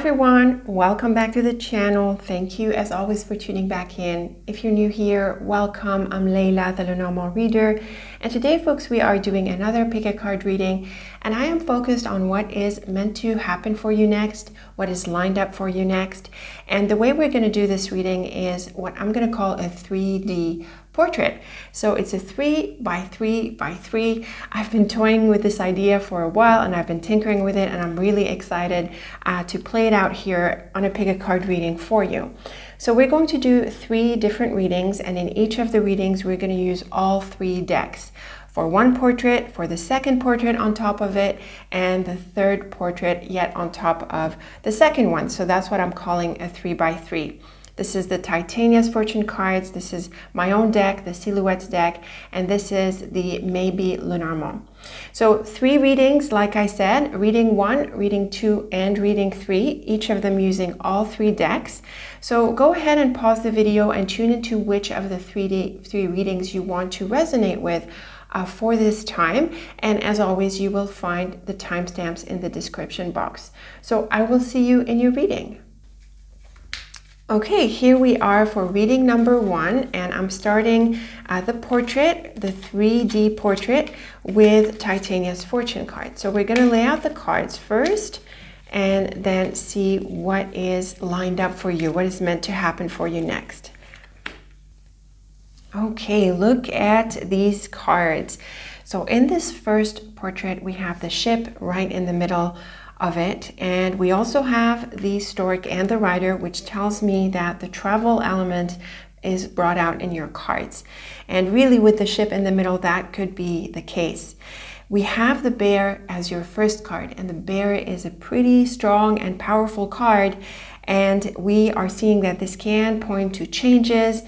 everyone, welcome back to the channel. Thank you as always for tuning back in. If you're new here, welcome. I'm Layla, the Lenormand Reader, and today folks we are doing another pick a card reading, and I am focused on what is meant to happen for you next, what is lined up for you next. And the way we're going to do this reading is what I'm going to call a 3D portrait. So it's a 3 by 3 by 3. I've been toying with this idea for a while and I've been tinkering with it, and I'm really excited to play it out here on a pick a card reading for you. So we're going to do 3 different readings, and in each of the readings we're going to use all 3 decks. For one portrait, for the second portrait on top of it, and the third portrait yet on top of the second one. So that's what I'm calling a 3 by 3. This is the Titania's Fortune cards, this is my own deck, the Silhouettes deck, and this is the Maybe Lenormand. So 3 readings, like I said, reading 1, reading 2, and reading 3, each of them using all 3 decks. So go ahead and pause the video and tune into which of the 3 readings you want to resonate with for this time. And as always, you will find the timestamps in the description box. So I will see you in your reading. Okay, here we are for reading number 1, and I'm starting the portrait, the 3D portrait, with Titania's Fortune card. So we're going to lay out the cards first and then see what is lined up for you, what is meant to happen for you next. Okay, look at these cards. So in this first portrait, we have the ship right in the middle of it, and we also have the stork and the rider, which tells me that the travel element is brought out in your cards. And really with the ship in the middle, that could be the case. We have the bear as your first card, and the bear is a pretty strong and powerful card, and we are seeing that this can point to changes,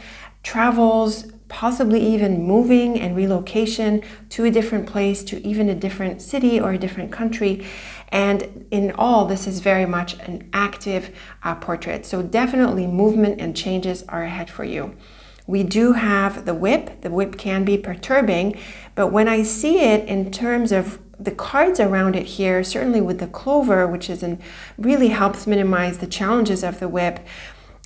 travels, possibly even moving and relocation to a different place, to even a different city or a different country. And in all, this is very much an active portrait. So definitely movement and changes are ahead for you. We do have the whip. The whip can be perturbing, but when I see it in terms of the cards around it here, certainly with the clover, which really helps minimize the challenges of the whip,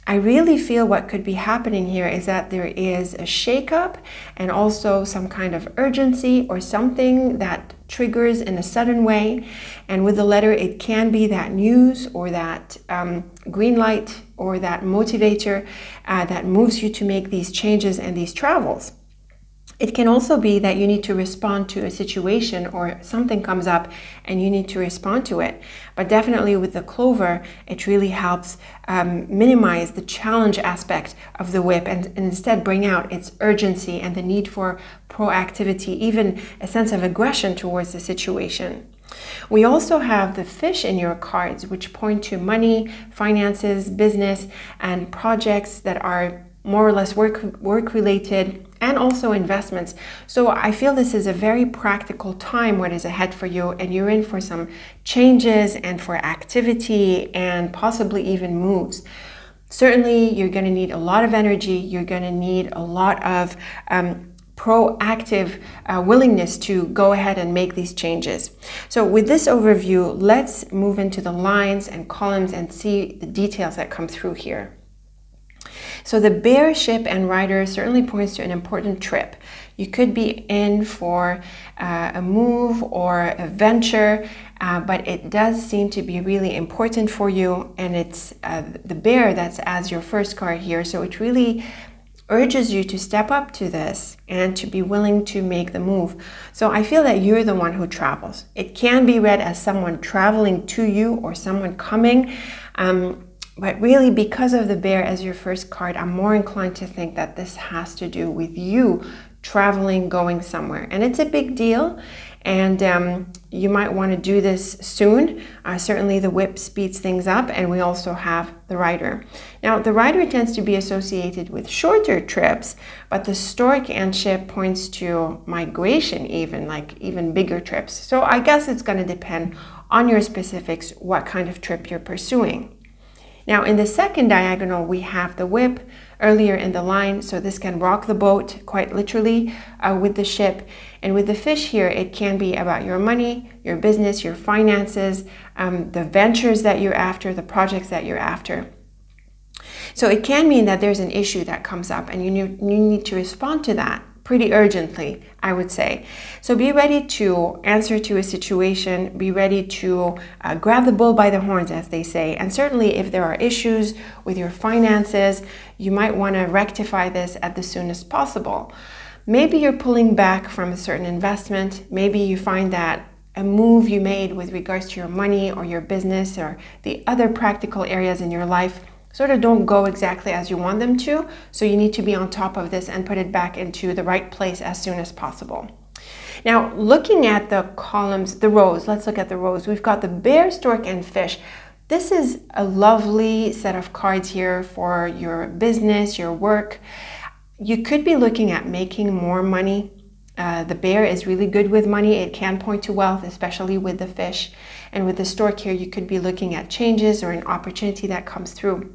I really feel what could be happening here is that there is a shakeup and also some kind of urgency or something that triggers in a sudden way. And with the letter, it can be that news or that green light or that motivator that moves you to make these changes and these travels. It can also be that you need to respond to a situation or something comes up and you need to respond to it. But definitely with the clover, it really helps minimize the challenge aspect of the whip and instead bring out its urgency and the need for proactivity, even a sense of aggression towards the situation. We also have the fish in your cards, which point to money, finances, business, and projects that are more or less work related, and also investments. So I feel this is a very practical time what is ahead for you, and you're in for some changes and for activity and possibly even moves. Certainly you're going to need a lot of energy, you're going to need a lot of proactive willingness to go ahead and make these changes. So with this overview, let's move into the lines and columns and see the details that come through here. So the bear, ship, and rider certainly points to an important trip. You could be in for a move or a venture, but it does seem to be really important for you, and it's the bear that's as your first card here. So it really urges you to step up to this and to be willing to make the move. So I feel that you're the one who travels. It can be read as someone traveling to you or someone coming. But really, because of the bear as your first card, I'm more inclined to think that this has to do with you traveling, going somewhere. And it's a big deal, and you might want to do this soon. Certainly the whip speeds things up, and we also have the rider. Now, the rider tends to be associated with shorter trips, but the stork and ship points to migration, even bigger trips. So I guess it's going to depend on your specifics, what kind of trip you're pursuing. Now in the second diagonal, we have the whip, earlier in the line. So this can rock the boat quite literally with the ship. And with the fish here, it can be about your money, your business, your finances, the ventures that you're after, the projects that you're after. So it can mean that there's an issue that comes up and you need to respond to that pretty urgently, I would say. So be ready to answer to a situation, be ready to grab the bull by the horns, as they say. And certainly if there are issues with your finances, you might want to rectify this at the soonest possible. Maybe you're pulling back from a certain investment. Maybe you find that a move you made with regards to your money or your business or the other practical areas in your life sort of don't go exactly as you want them to. So you need to be on top of this and put it back into the right place as soon as possible. Now, looking at the columns, the rows, let's look at the rows. We've got the bear, stork, and fish. This is a lovely set of cards here for your business, your work. You could be looking at making more money. The bear is really good with money. It can point to wealth, especially with the fish. And with the stork here, you could be looking at changes or an opportunity that comes through.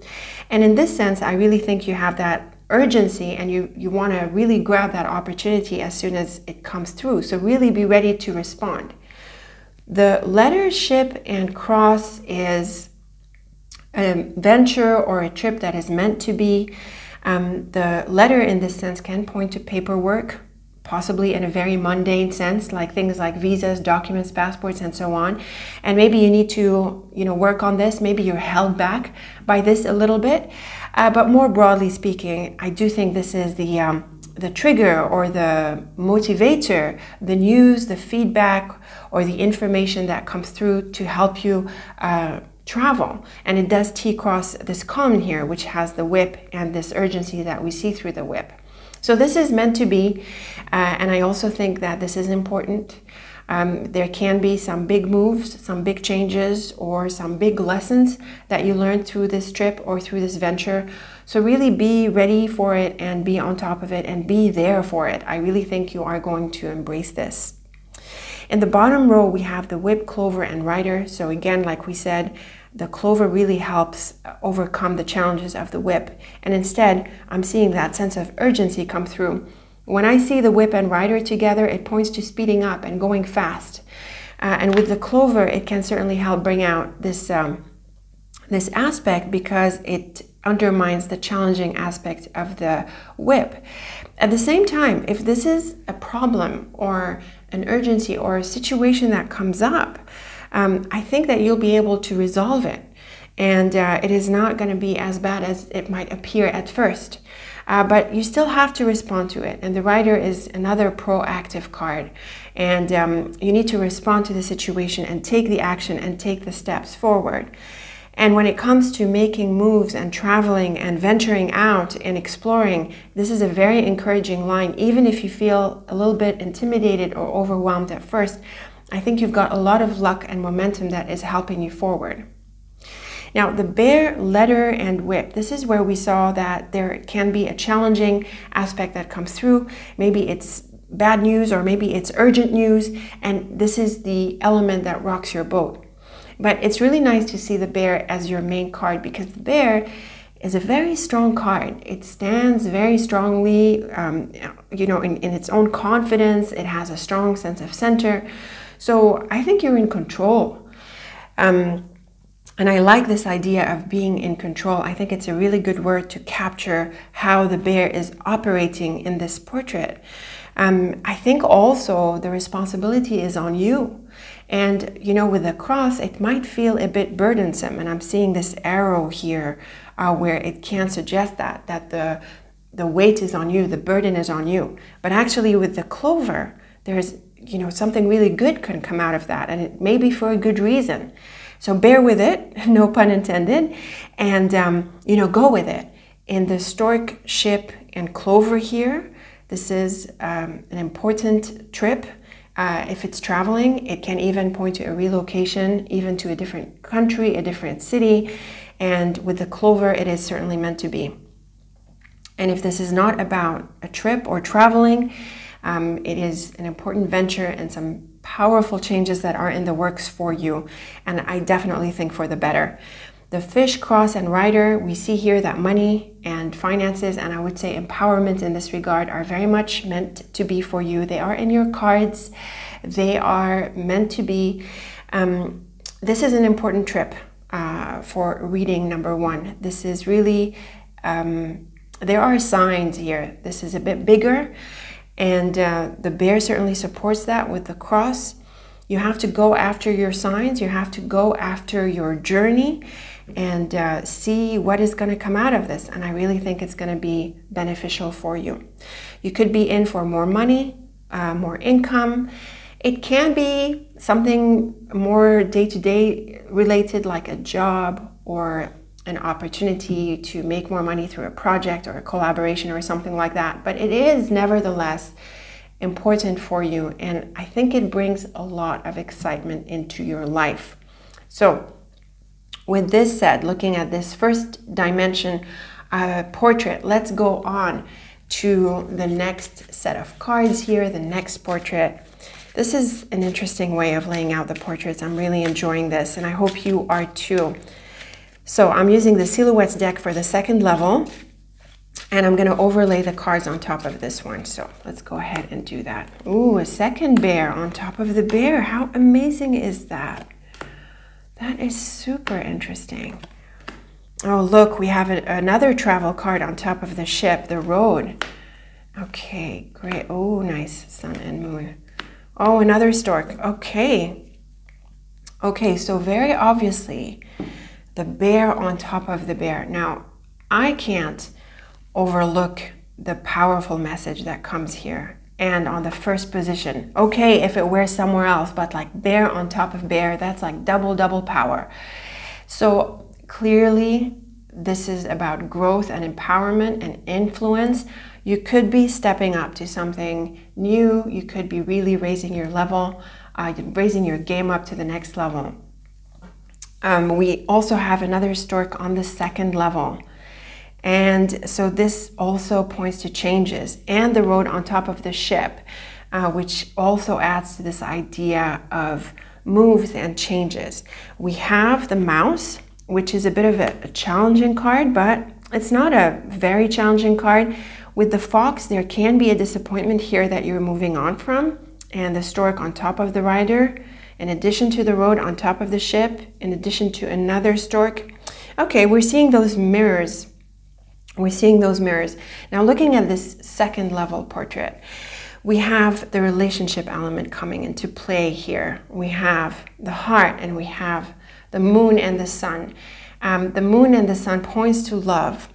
And in this sense, I really think you have that urgency and you want to really grab that opportunity as soon as it comes through. So really be ready to respond. The letter, ship, and cross is a venture or a trip that is meant to be. The letter in this sense can point to paperwork, possibly in a very mundane sense, like things like visas, documents, passports, and so on. And maybe you need to, work on this. Maybe you're held back by this a little bit. But more broadly speaking, I do think this is the trigger or the motivator, the news, the feedback, or the information that comes through to help you travel. And it does T-cross this column here, which has the whip and this urgency that we see through the whip. So this is meant to be, and I also think that this is important. There can be some big moves, some big changes, or some big lessons that you learn through this trip or through this venture. So really be ready for it and be on top of it and be there for it. I really think you are going to embrace this. In the bottom row, we have the whip, clover, and rider. So again, like we said, the clover really helps overcome the challenges of the whip. And instead, I'm seeing that sense of urgency come through. When I see the whip and rider together, it points to speeding up and going fast. And with the clover, it can certainly help bring out this, this aspect because it undermines the challenging aspect of the whip. At the same time, if this is a problem or an urgency or a situation that comes up, I think that you'll be able to resolve it. And it is not going to be as bad as it might appear at first. But you still have to respond to it. And the rider is another proactive card. And you need to respond to the situation and take the action and take the steps forward. And when it comes to making moves and traveling and venturing out and exploring, this is a very encouraging line. Even if you feel a little bit intimidated or overwhelmed at first, I think you've got a lot of luck and momentum that is helping you forward. Now, the bear, letter, and whip, this is where we saw that there can be a challenging aspect that comes through. Maybe it's bad news or maybe it's urgent news, and this is the element that rocks your boat. But it's really nice to see the bear as your main card because the bear is a very strong card. It stands very strongly, in its own confidence. It has a strong sense of center. So I think you're in control. And I like this idea of being in control. I think it's a really good word to capture how the bear is operating in this portrait. I think also the responsibility is on you. And, with the cross, it might feel a bit burdensome. And I'm seeing this arrow here where it can suggest that the weight is on you, the burden is on you. But actually with the clover, there's, something really good can come out of that. And it may be for a good reason. So bear with it, no pun intended, and, go with it. In the stork, ship, and clover here, this is an important trip. If it's traveling, it can even point to a relocation, even to a different country, a different city. And with the clover, it is certainly meant to be. And if this is not about a trip or traveling, it is an important venture and some powerful changes that are in the works for you. And I definitely think for the better. The fish, cross, and rider, we see here that money and finances, and I would say empowerment in this regard, are very much meant to be for you. They are in your cards. They are meant to be. This is an important trip for reading number 1. This is really, there are signs here. This is a bit bigger, and the bear certainly supports that with the cross. You have to go after your signs. You have to go after your journey and see what is going to come out of this. And I really think it's going to be beneficial for you. You could be in for more money, more income. It can be something more day-to-day related, like a job or an opportunity to make more money through a project or a collaboration or something like that. But it is nevertheless important for you, and I think it brings a lot of excitement into your life. So with this said, looking at this first dimension portrait, let's go on to the next set of cards here, the next portrait. This is an interesting way of laying out the portraits. I'm really enjoying this, and I hope you are too. So I'm using the Silhouettes deck for the second level, and I'm going to overlay the cards on top of this one. So let's go ahead and do that. Ooh, a second bear on top of the bear. How amazing is that? That is super interesting. Oh, look, we have another travel card on top of the ship, the road. Okay, great. Oh, nice. Sun and moon. Oh, another stork. Okay. Okay, so very obviously, the bear on top of the bear. Now, I can't overlook the powerful message that comes here. And on the first position, okay, if it were somewhere else, but like bear on top of bear, that's like double power. So clearly, this is about growth and empowerment and influence. You could be stepping up to something new. You could be really raising your level, raising your game up to the next level. We also have another stork on the second level. And so this also points to changes, and the road on top of the ship, which also adds to this idea of moves and changes. We have the mouse, which is a bit of a challenging card, but it's not a very challenging card. With the fox, there can be a disappointment here that you're moving on from, and the stork on top of the rider, in addition to the road on top of the ship, in addition to another stork. Okay, we're seeing those mirrors. We're seeing those mirrors. Now, looking at this second level portrait, we have the relationship element coming into play here. We have the heart, and we have the moon and the sun. The moon and the sun points to love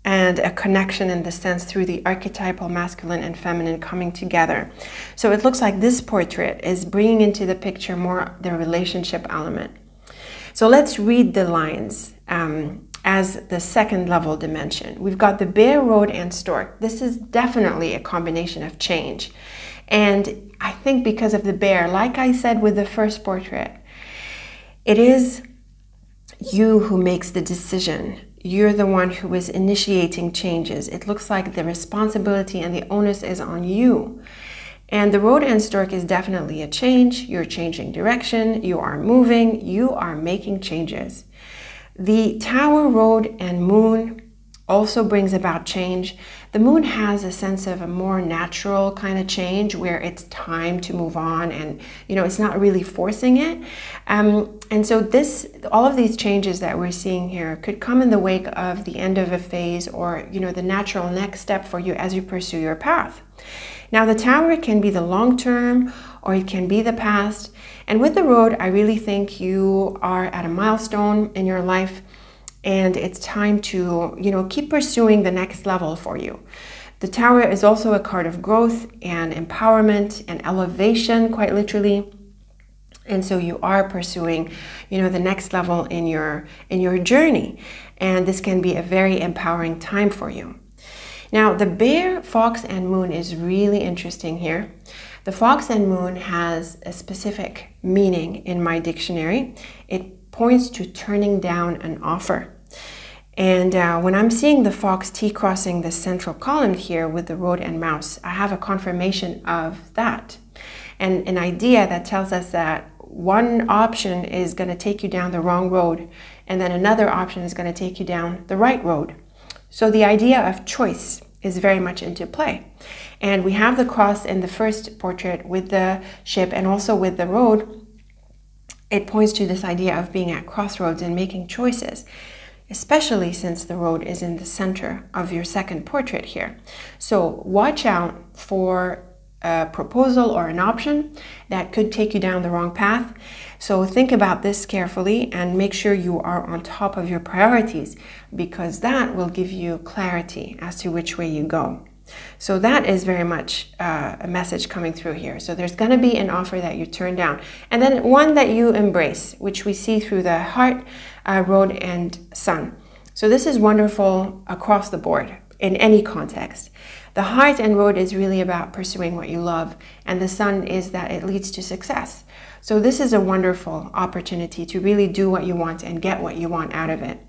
and a connection in the sense through the archetypal masculine and feminine coming together. So it looks like this portrait is bringing into the picture more the relationship element. So let's read the lines as the second level dimension. We've got the bear, road, and stork. This is definitely a combination of change. And I think because of the bear, like I said with the first portrait, it is you who makes the decision. You're the one who is initiating changes. It looks like the responsibility and the onus is on you. And the road and stork is definitely a change. You're changing direction. You are moving. You are making changes. The tower, road, and moon also brings about change. The moon has a sense of a more natural kind of change where it's time to move on, and it's not really forcing it. And so all of these changes that we're seeing here could come in the wake of the end of a phase, or the natural next step for you as you pursue your path. Now, the tower can be the long term, or it can be the past. And with the road, I really think you are at a milestone in your life, and it's time to, keep pursuing the next level for you. The tower is also a card of growth and empowerment and elevation, quite literally. And so you are pursuing, the next level in your journey. And this can be a very empowering time for you. Now, the bear, fox, and moon is really interesting here. The fox and moon has a specific meaning in my dictionary. It points to turning down an offer. And when I'm seeing the fox T-crossing the central column here with the road and mouse, I have a confirmation of that. And an idea that tells us that one option is going to take you down the wrong road, and then another option is going to take you down the right road. So the idea of choice is very much into play. And we have the cross in the first portrait with the ship and also with the road. It points to this idea of being at crossroads and making choices, especially since the road is in the center of your second portrait here. So watch out for a proposal or an option that could take you down the wrong path. So think about this carefully and make sure you are on top of your priorities, because that will give you clarity as to which way you go. So that is very much a message coming through here. So there's going to be an offer that you turn down, and then one that you embrace, which we see through the heart, road, and sun. So this is wonderful across the board in any context. The heart and road is really about pursuing what you love, and the sun is that it leads to success. So this is a wonderful opportunity to really do what you want and get what you want out of it.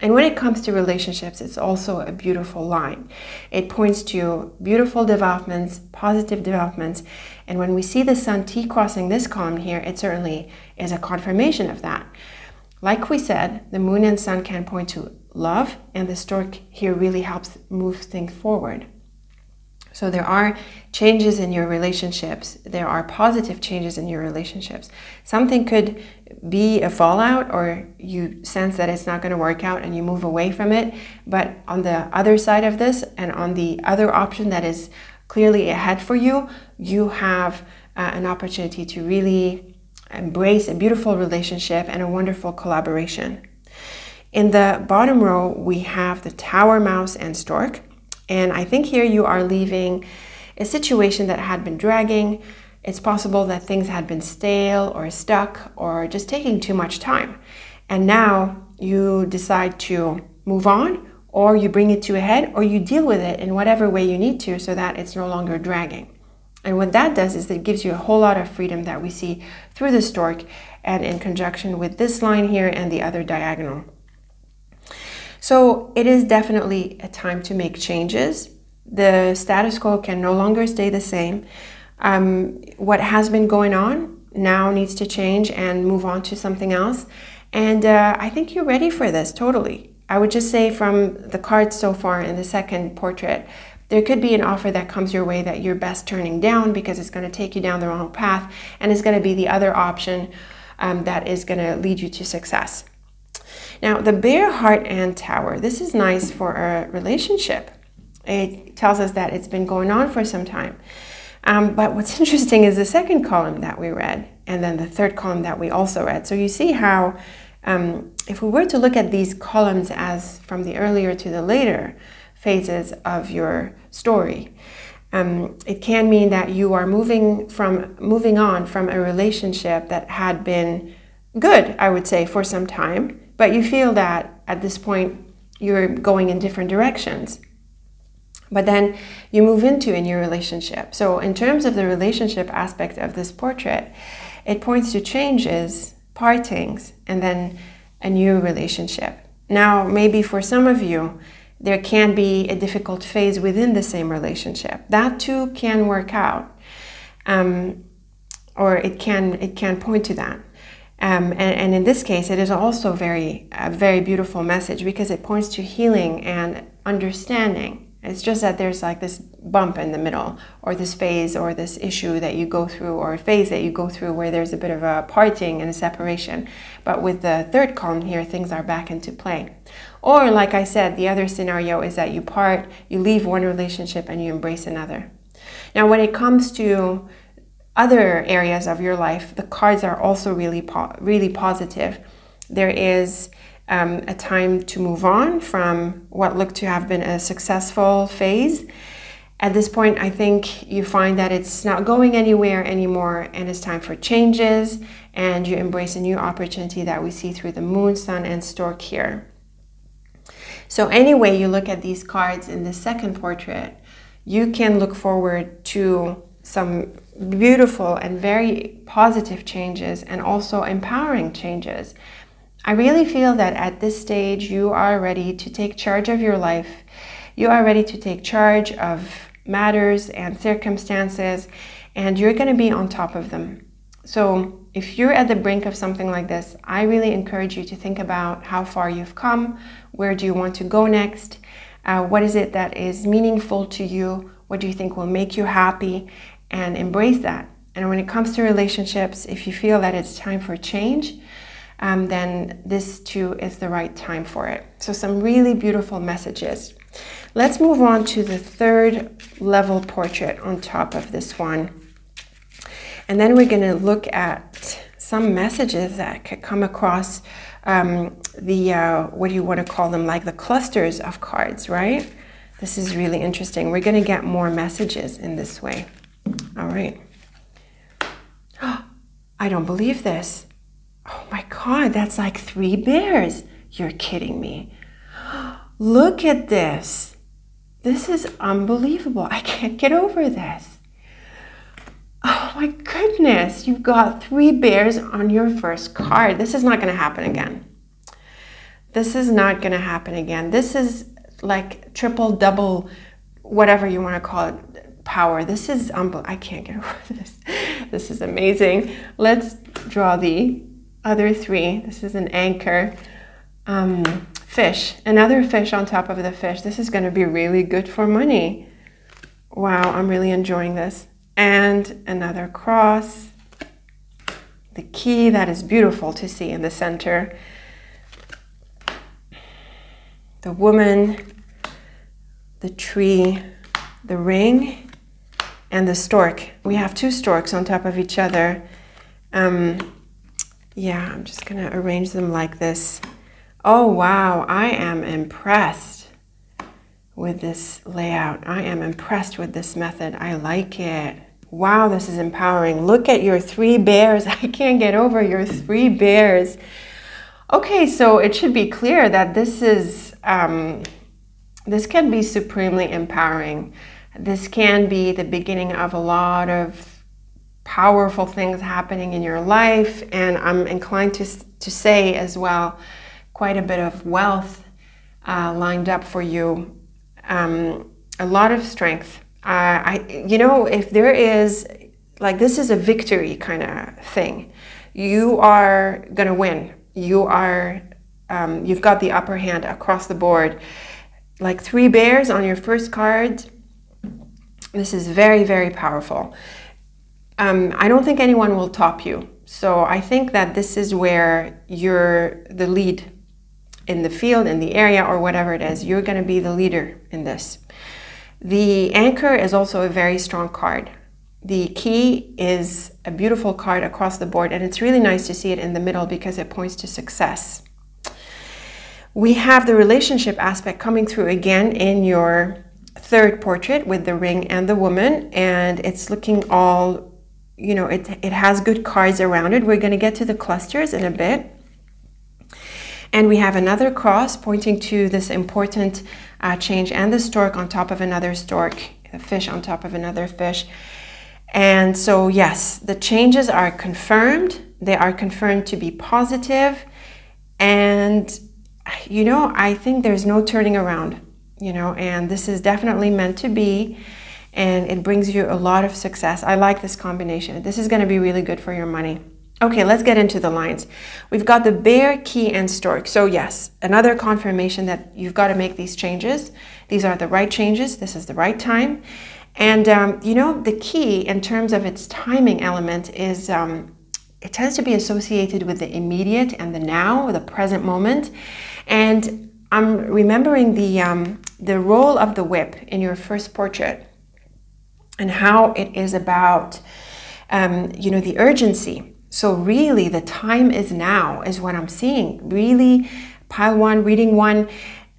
And when it comes to relationships, it's also a beautiful line. It points to beautiful developments, positive developments. And when we see the sun T-crossing this column here, it certainly is a confirmation of that. Like we said, the moon and sun can point to love, and the stork here really helps move things forward. So there are changes in your relationships. There are positive changes in your relationships. Something could be a fallout, or you sense that it's not going to work out and you move away from it. But on the other side of this, and on the other option that is clearly ahead for you, you have an opportunity to really embrace a beautiful relationship and a wonderful collaboration. In the bottom row, we have the tower, mouse, and stork. And I think here you are leaving a situation that had been dragging. It's possible that things had been stale or stuck or just taking too much time. And now you decide to move on, or you bring it to a head, or you deal with it in whatever way you need to so that it's no longer dragging. And what that does is it gives you a whole lot of freedom that we see through the stork and in conjunction with this line here and the other diagonal. So it is definitely a time to make changes. The status quo can no longer stay the same. What has been going on now needs to change and move on to something else. And I think you're ready for this, totally. I would just say from the cards so far in the second portrait, there could be an offer that comes your way that you're best turning down because it's going to take you down the wrong path, and it's going to be the other option that is going to lead you to success. Now, the bear, heart, and tower. This is nice for a relationship. It tells us that it's been going on for some time. But what's interesting is the second column that we read, and then the third column that we also read. So you see how, if we were to look at these columns as from the earlier to the later phases of your story, it can mean that you are moving on from a relationship that had been good, I would say, for some time. But you feel that at this point you're going in different directions. But then you move into a new relationship. So in terms of the relationship aspect of this portrait, it points to changes, partings, and then a new relationship. Now, maybe for some of you, there can be a difficult phase within the same relationship. That too can work out, or it can point to that. And in this case, it is also a very beautiful message because it points to healing and understanding. It's just that there's like this bump in the middle, or this phase, or this issue that you go through, or a phase that you go through where there's a bit of a parting and a separation. But with the third column here, things are back into play. Or like I said, the other scenario is that you leave one relationship and you embrace another. Now, when it comes to other areas of your life, the cards are also really positive. There is a time to move on from what looked to have been a successful phase. At this point, I think you find that it's not going anywhere anymore, and it's time for changes, and you embrace a new opportunity that we see through the moon, sun, and stork here. So anyway, you look at these cards in the second portrait, you can look forward to some beautiful and very positive changes, and also empowering changes. I really feel that at this stage you are ready to take charge of your life. You are ready to take charge of matters and circumstances, and you're going to be on top of them. So if you're at the brink of something like this, I really encourage you to think about how far you've come, where do you want to go next, what is it that is meaningful to you, what do you think will make you happy, and embrace that. And when it comes to relationships, if you feel that it's time for change, then this too is the right time for it. So some really beautiful messages. Let's move on to the third level portrait on top of this one. And then we're going to look at some messages that could come across what do you want to call them, like the clusters of cards, right? This is really interesting. We're going to get more messages in this way. All right. I don't believe this. Oh my God, that's like 3 bears. You're kidding me. Look at this. This is unbelievable. I can't get over this. Oh my goodness, you've got 3 bears on your first card. This is not going to happen again. This is not going to happen again. This is like triple, double, whatever you want to call it, power. This is unbelievable. I can't get over this. This is amazing. Let's draw the other 3. This is an anchor. Fish. Another fish on top of the fish. This is going to be really good for money. Wow, I'm really enjoying this. And another cross, the key, that is beautiful to see in the center, the woman, the tree, the ring, and the stork. We have 2 storks on top of each other. Yeah, I'm just gonna arrange them like this. Oh wow, I am impressed with this layout. I am impressed with this method. I like it. Wow, this is empowering. Look at your 3 bears. I can't get over your 3 bears. Okay, so it should be clear that this is this can be supremely empowering. This can be the beginning of a lot of powerful things happening in your life, and I'm inclined to say as well, quite a bit of wealth lined up for you. A lot of strength. You know, if there is, like, this is a victory kind of thing. You are gonna win. You've got the upper hand across the board. Like 3 bears on your first card. This is very, very powerful. I don't think anyone will top you. So I think that this is where you're the lead in the field, in the area, or whatever it is. You're gonna be the leader in this. The anchor is also a very strong card. The key is a beautiful card across the board, and it's really nice to see it in the middle because it points to success. We have the relationship aspect coming through again in your third portrait with the ring and the woman, and it's looking all, you know, it has good cards around it. We're going to get to the clusters in a bit. And we have another cross pointing to this important change, and the stork on top of another stork, a fish on top of another fish. And so, yes, the changes are confirmed. They are confirmed to be positive. And, you know, I think there's no turning around, you know, and this is definitely meant to be. And it brings you a lot of success. I like this combination. This is going to be really good for your money. Okay, let's get into the lines. We've got the bear, key, and stork. So yes, another confirmation that you've got to make these changes. These are the right changes. This is the right time. And, you know, the key in terms of its timing element is it tends to be associated with the immediate and the now, the present moment. And I'm remembering the role of the whip in your first portrait and how it is about, you know, the urgency. So really, the time is now, is what I'm seeing. Really, pile 1, reading 1,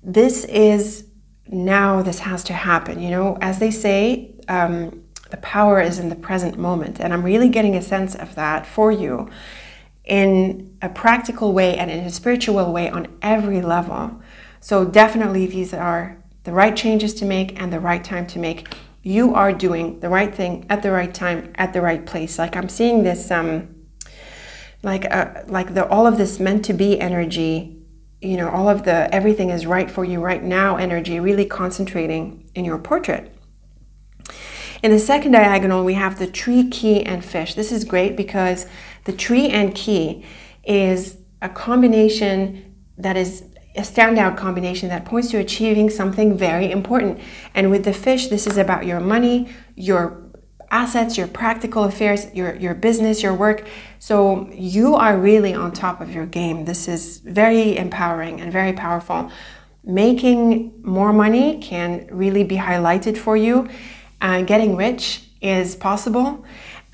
this is now, this has to happen. You know, as they say, the power is in the present moment. And I'm really getting a sense of that for you in a practical way and in a spiritual way on every level. So definitely these are the right changes to make and the right time to make. You are doing the right thing at the right time, at the right place. Like I'm seeing this, all of this meant to be energy, you know, all of the everything is right for you right now energy really concentrating in your portrait. In the second diagonal, we have the tree, key, and fish. This is great because the tree and key is a combination that is a standout combination that points to achieving something very important. And with the fish, this is about your money, your assets, your practical affairs, your business, your work. So you are really on top of your game. This is very empowering and very powerful. Making more money can really be highlighted for you. Getting rich is possible.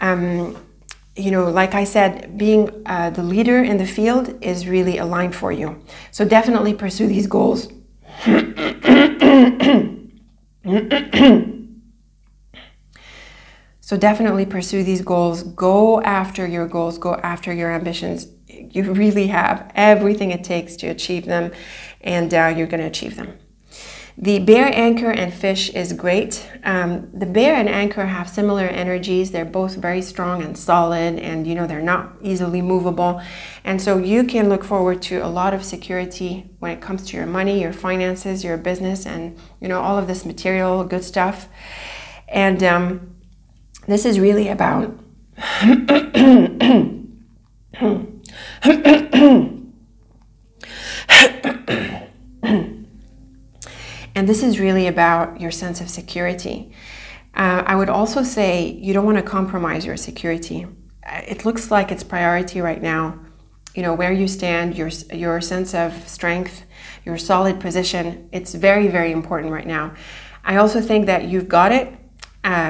You know, like I said, being the leader in the field is really aligned for you. So definitely pursue these goals. So definitely pursue these goals. Go after your goals. Go after your ambitions. You really have everything it takes to achieve them, and you're going to achieve them. The bear, anchor, and fish is great. The bear and anchor have similar energies. They're both very strong and solid, and you know, they're not easily movable. And so you can look forward to a lot of security when it comes to your money, your finances, your business, and you know, all of this material good stuff. And this is really about and this is really about your sense of security. I would also say you don't want to compromise your security. It looks like it's priority right now. You know, where you stand, your sense of strength, your solid position, it's very, very important right now. I also think that you've got it,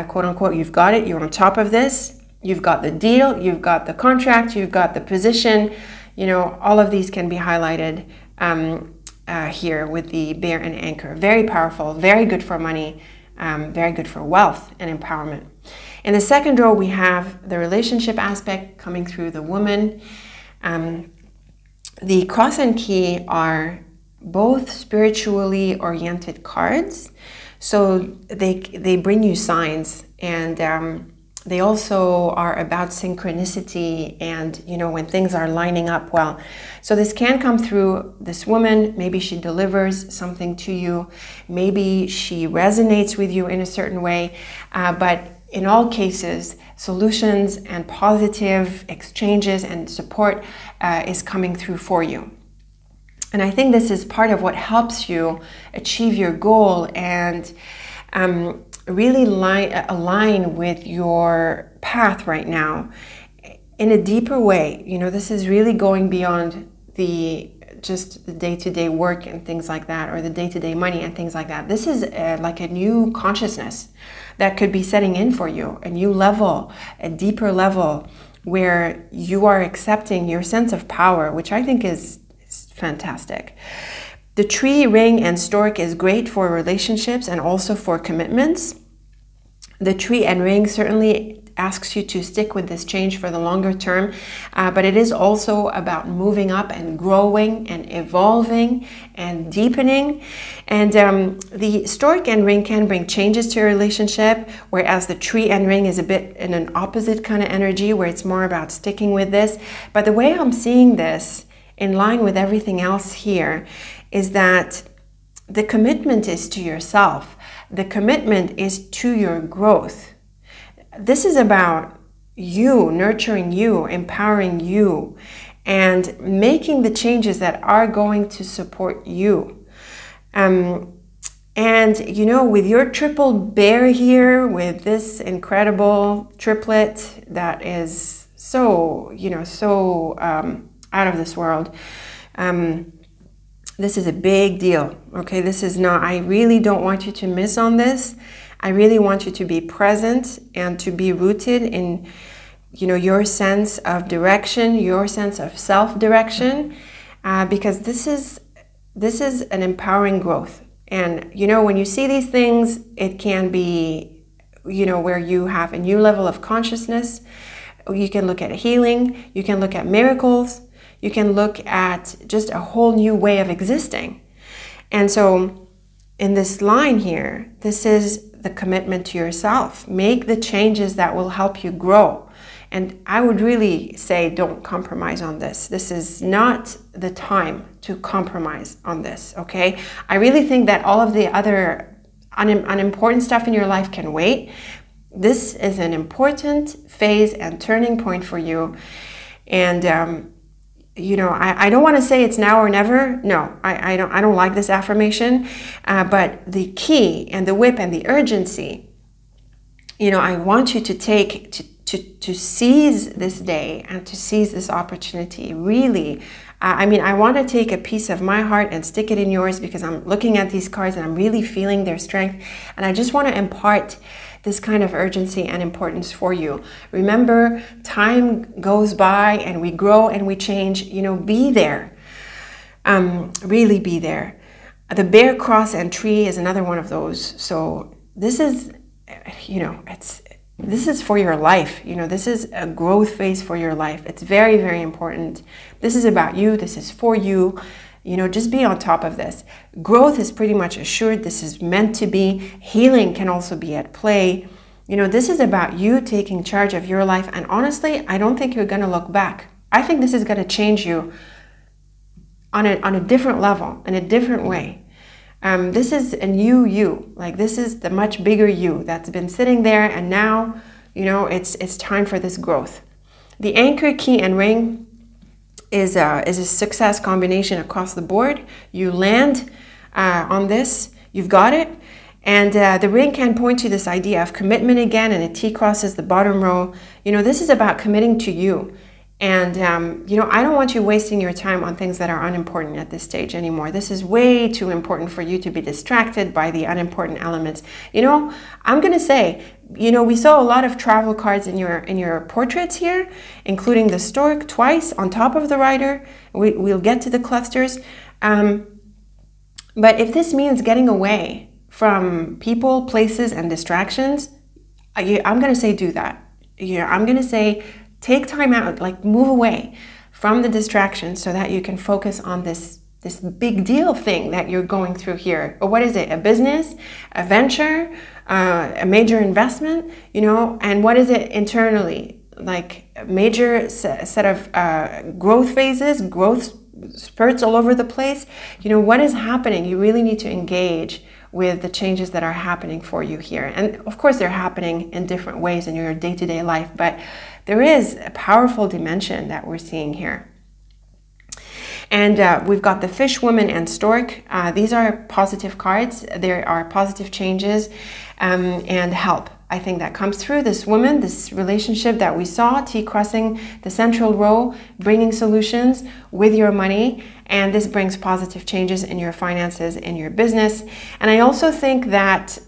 quote unquote, you've got it, you're on top of this, you've got the deal, you've got the contract, you've got the position. You know, all of these can be highlighted here with the bear and anchor. Very powerful, very good for money, very good for wealth and empowerment. In the second row, we have the relationship aspect coming through the woman. The cross and key are both spiritually oriented cards. So they bring you signs, and they also are about synchronicity and, you know, when things are lining up well. So this can come through this woman. Maybe she delivers something to you. Maybe she resonates with you in a certain way. But in all cases, solutions and positive exchanges and support is coming through for you. And I think this is part of what helps you achieve your goal and really align with your path right now in a deeper way. You know, this is really going beyond just the day-to-day work and things like that, or the day-to-day money and things like that. This is like a new consciousness that could be setting in for you, a new level, a deeper level where you are accepting your sense of power, which I think is fantastic. The tree, ring, and stork is great for relationships and also for commitments. The tree and ring certainly asks you to stick with this change for the longer term, but it is also about moving up and growing and evolving and deepening. And the stork and ring can bring changes to your relationship, whereas the tree and ring is a bit in an opposite kind of energy where it's more about sticking with this. But the way I'm seeing this, in line with everything else here, is that the commitment is to yourself. The commitment is to your growth. This is about you, nurturing you, empowering you, and making the changes that are going to support you. And you know, with your triple bear here, with this incredible triplet that is so, you know, so out of this world, this is a big deal. Okay, this is not, I really don't want you to miss on this. I really want you to be present and to be rooted in, you know, your sense of direction, your sense of self-direction, because this is an empowering growth. And you know, when you see these things, it can be, you know, where you have a new level of consciousness. You can look at healing, you can look at miracles, you can look at just a whole new way of existing. And so in this line here, this is the commitment to yourself. Make the changes that will help you grow. And I would really say don't compromise on this. This is not the time to compromise on this, okay? I really think that all of the other unimportant stuff in your life can wait. this is an important phase and turning point for you. And you know, I don't want to say it's now or never. No, I don't like this affirmation. But the key and the whip and the urgency, you know, I want you to take to seize this day and to seize this opportunity. Really, I mean, I want to take a piece of my heart and stick it in yours, because I'm looking at these cards and I'm really feeling their strength, and I just want to impart this kind of urgency and importance for you. Remember, time goes by and we grow and we change. You know, be there. Really be there. The bear, cross, and tree is another one of those. So this is, you know, this is for your life. You know, this is a growth phase for your life. It's very, very important. This is about you. This is for you. You know, just be on top of this. Growth is pretty much assured. This is meant to be. Healing can also be at play. You know, this is about you taking charge of your life. And honestly, I don't think you're going to look back. I think this is going to change you on a different level, in a different way. This is a new you. Like, this is the much bigger you that's been sitting there, and now, you know, it's time for this growth. The anchor, key, and ring is a success combination across the board. You land on this, you've got it. And the ring can point to this idea of commitment again, and a T crosses the bottom row. You know, this is about committing to you. And, you know, I don't want you wasting your time on things that are unimportant at this stage anymore. This is way too important for you to be distracted by the unimportant elements. You know, I'm going to say, you know, we saw a lot of travel cards in your portraits here, including the stork twice on top of the rider. We'll get to the clusters. But if this means getting away from people, places, and distractions, I'm going to say do that. You know, I'm going to say take time out, like move away from the distractions so that you can focus on this big deal thing that you're going through here. Or what is it? A business, a venture, a major investment, you know, and what is it internally? Like a major set of growth phases, growth spurts all over the place. You know, what is happening? You really need to engage with the changes that are happening for you here. And of course, they're happening in different ways in your day-to-day life, but there is a powerful dimension that we're seeing here. And we've got the fish, woman, and stork. These are positive cards. There are positive changes and help. I think that comes through this woman, this relationship that we saw, T crossing the central row, bringing solutions with your money. And this brings positive changes in your finances, in your business. And I also think that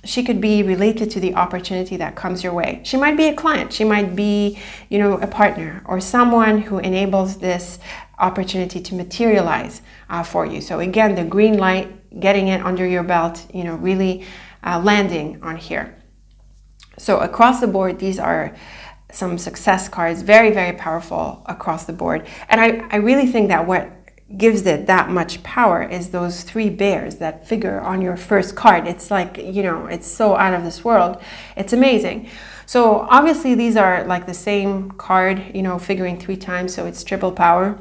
she could be related to the opportunity that comes your way. She might be a client. She might be, you know, a partner or someone who enables this opportunity to materialize for you. So again, the green light, getting it under your belt, you know, really landing on here. So across the board, these are some success cards, very, very powerful across the board. And I really think that what gives it that much power is those three bears that figure on your first card. It's like, you know, it's so out of this world. It's amazing. So obviously these are like the same card, you know, figuring 3 times, so it's triple power.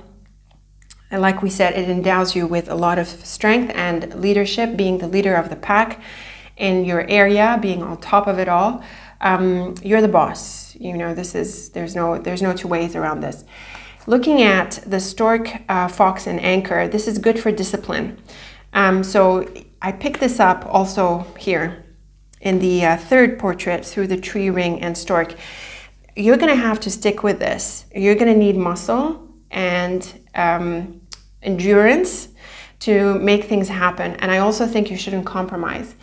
And like we said, it endows you with a lot of strength and leadership, being the leader of the pack in your area, being on top of it all. You're the boss. You know, this is, there's no 2 ways around this. Looking at the stork, fox, and anchor, this is good for discipline. So I picked this up also here in the 3rd portrait through the tree, ring, and stork. You're going to have to stick with this. You're going to need muscle and endurance to make things happen. And I also think you shouldn't compromise.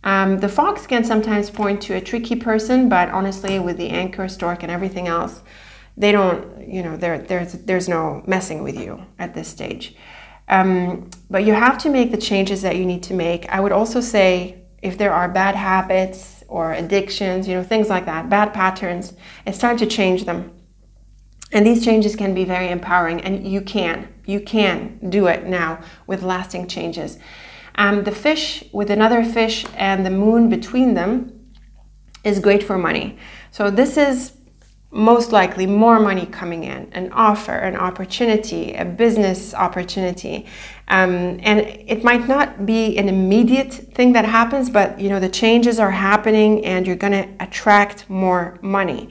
The fox can sometimes point to a tricky person, but honestly, with the anchor, stork, and everything else, they don't, you know, there's no messing with you at this stage. But you have to make the changes that you need to make. I would also say if there are bad habits or addictions, you know, things like that, bad patterns, it's time to change them. And these changes can be very empowering, and you can do it now with lasting changes. The fish with another fish and the moon between them is great for money. So this is most likely more money coming in, an offer, an opportunity, a business opportunity. And it might not be an immediate thing that happens, but you know, the changes are happening and you're going to attract more money.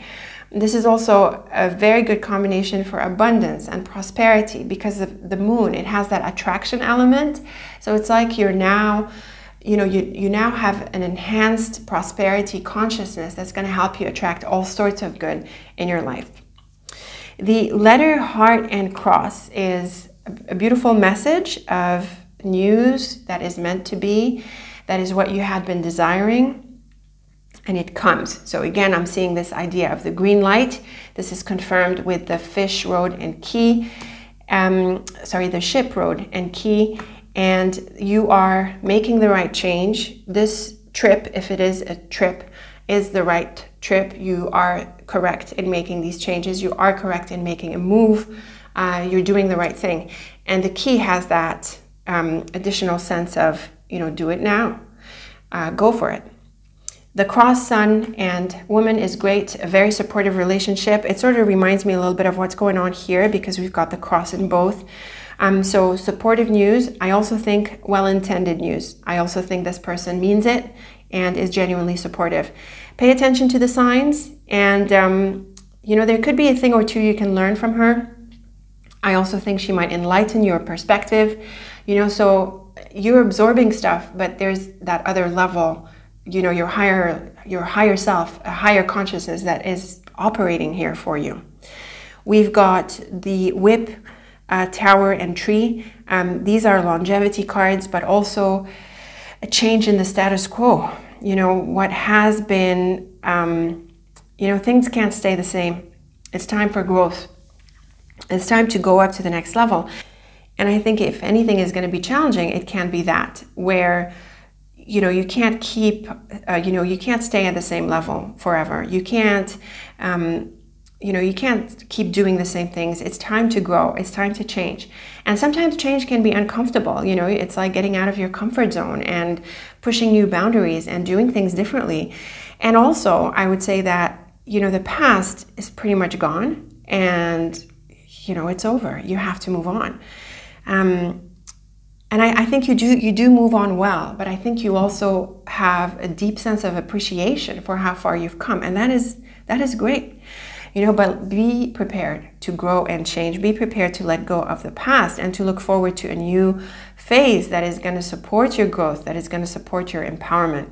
This is also a very good combination for abundance and prosperity because of the moon. It has that attraction element. So it's like you're now, you know, you now have an enhanced prosperity consciousness that's going to help you attract all sorts of good in your life. The letter heart and cross is a beautiful message of news that is meant to be. That is what you had been desiring. And it comes. So again, I'm seeing this idea of the green light. This is confirmed with the fish road and key. The ship road and key. And you are making the right change. This trip, if it is a trip, is the right trip. You are correct in making these changes. You are correct in making a move. You're doing the right thing. And the key has that additional sense of, you know, do it now. Go for it. The cross, sun and woman is great, a very supportive relationship. It sort of reminds me a little bit of what's going on here because we've got the cross in both. So supportive news. I also think well-intended news. I also think this person means it and is genuinely supportive. Pay attention to the signs and, you know, there could be a thing or two you can learn from her. I also think she might enlighten your perspective, you know, so you're absorbing stuff, but there's that other level, you know, your higher self, a higher consciousness that is operating here for you. We've got the whip, tower and tree. These are longevity cards, but also a change in the status quo. You know, what has been, you know, things can't stay the same. It's time for growth. It's time to go up to the next level. And I think if anything is going to be challenging, it can be that where, you know, you can't keep, you know, you can't stay at the same level forever. You can't, you know, you can't keep doing the same things. It's time to grow. It's time to change. And sometimes change can be uncomfortable. You know, it's like getting out of your comfort zone and pushing new boundaries and doing things differently. And also, I would say that, you know, the past is pretty much gone and, you know, it's over. You have to move on. And I think you do move on well, but I think you also have a deep sense of appreciation for how far you've come. And that is great. You know, but be prepared to grow and change. Be prepared to let go of the past and to look forward to a new phase that is going to support your growth, that is going to support your empowerment.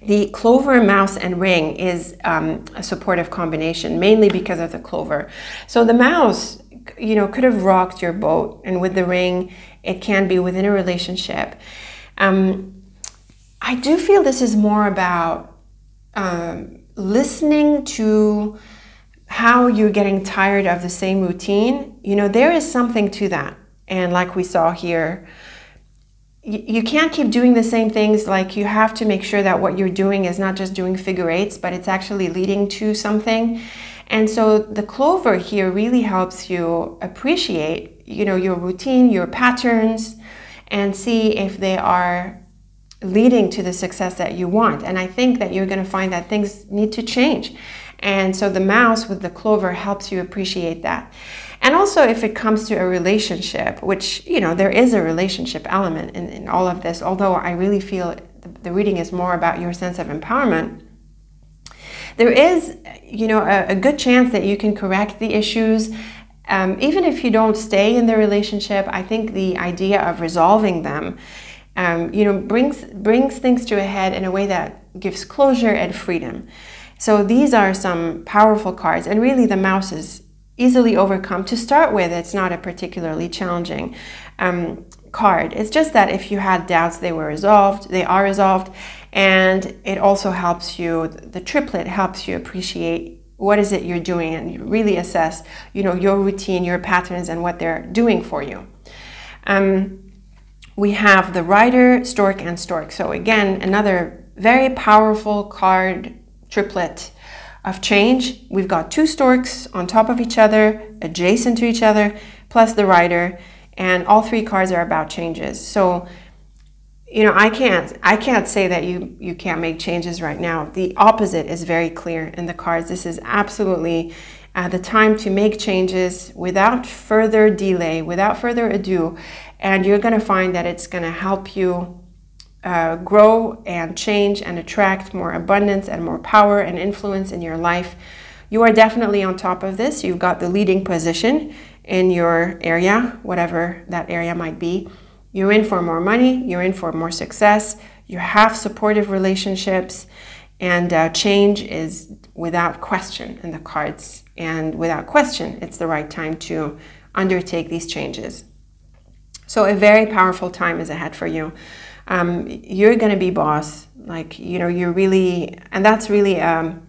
The clover, mouse, and ring is a supportive combination, mainly because of the clover. So the mouse, you know, could have rocked your boat, and with the ring, it can be within a relationship. I do feel this is more about listening to how you're getting tired of the same routine. You know, there is something to that. And like we saw here, you can't keep doing the same things. Like, you have to make sure that what you're doing is not just doing figure eights, but it's actually leading to something. And so the clover here really helps you appreciate, you know, your routine, your patterns, and see if they are leading to the success that you want. And I think that you're going to find that things need to change. And so the mouse with the clover helps you appreciate that. And also, if it comes to a relationship, which, you know, there is a relationship element in all of this, although I really feel the reading is more about your sense of empowerment, there is, you know, a good chance that you can correct the issues. Even if you don't stay in the relationship, I think the idea of resolving them, you know, brings things to a head in a way that gives closure and freedom. So these are some powerful cards, and really the mouse is easily overcome. To start with, it's not a particularly challenging card. It's just that if you had doubts, they were resolved, they are resolved, and it also helps you, the triplet helps you appreciate what is it you're doing and you really assess, you know, your routine, your patterns, and what they're doing for you. We have the Rider, Stork, and Stork. So again, another very powerful card triplet of change. We've got two storks on top of each other, adjacent to each other, plus the Rider, and all three cards are about changes. So, you know, I can't say that you can't make changes right now. The opposite is very clear in the cards. This is absolutely the time to make changes without further delay, without further ado, and you're going to find that it's going to help you grow and change and attract more abundance and more power and influence in your life. You are definitely on top of this. You've got the leading position in your area, whatever that area might be. You're in for more money, you're in for more success, you have supportive relationships, and change is without question in the cards. And without question, it's the right time to undertake these changes. So a very powerful time is ahead for you. You're going to be boss. Like, you know, you're really, and that's really an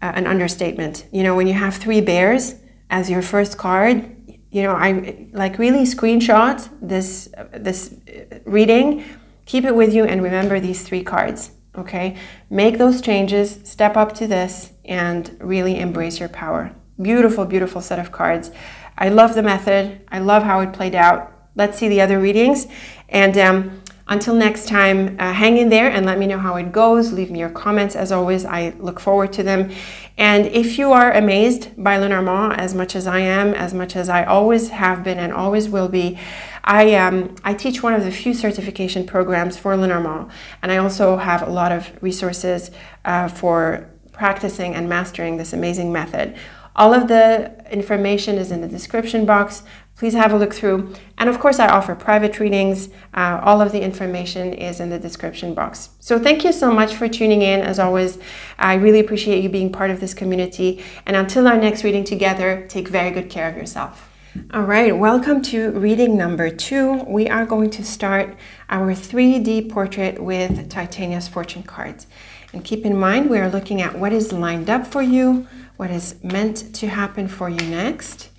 understatement. You know, when you have 3 bears as your first card, you know, I like really screenshot this reading, keep it with you, and remember these 3 cards, okay? Make those changes, step up to this, and really embrace your power. Beautiful, beautiful set of cards. I love the method. I love how it played out. Let's see the other readings. And until next time, hang in there and let me know how it goes. Leave me your comments. As always, I look forward to them. And if you are amazed by Lenormand as much as I am, as much as I always have been and always will be, I teach one of the few certification programs for Lenormand. And I also have a lot of resources for practicing and mastering this amazing method. All of the information is in the description box. Please have a look through. And of course, I offer private readings. All of the information is in the description box. So thank you so much for tuning in. As always, I really appreciate you being part of this community. And until our next reading together, take very good care of yourself. All right, welcome to reading number 2. We are going to start our 3D portrait with Titania's fortune cards. And keep in mind, we are looking at what is lined up for you, what is meant to happen for you next.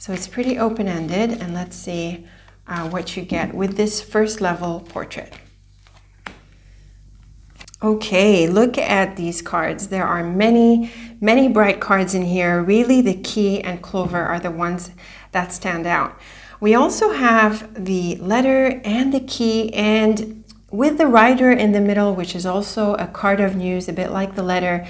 So it's pretty open-ended, and let's see what you get with this first level portrait. Okay, look at these cards. There are many, many bright cards in here. Really, the key and clover are the ones that stand out. We also have the letter and the key, and with the rider in the middle, which is also a card of news, a bit like the letter.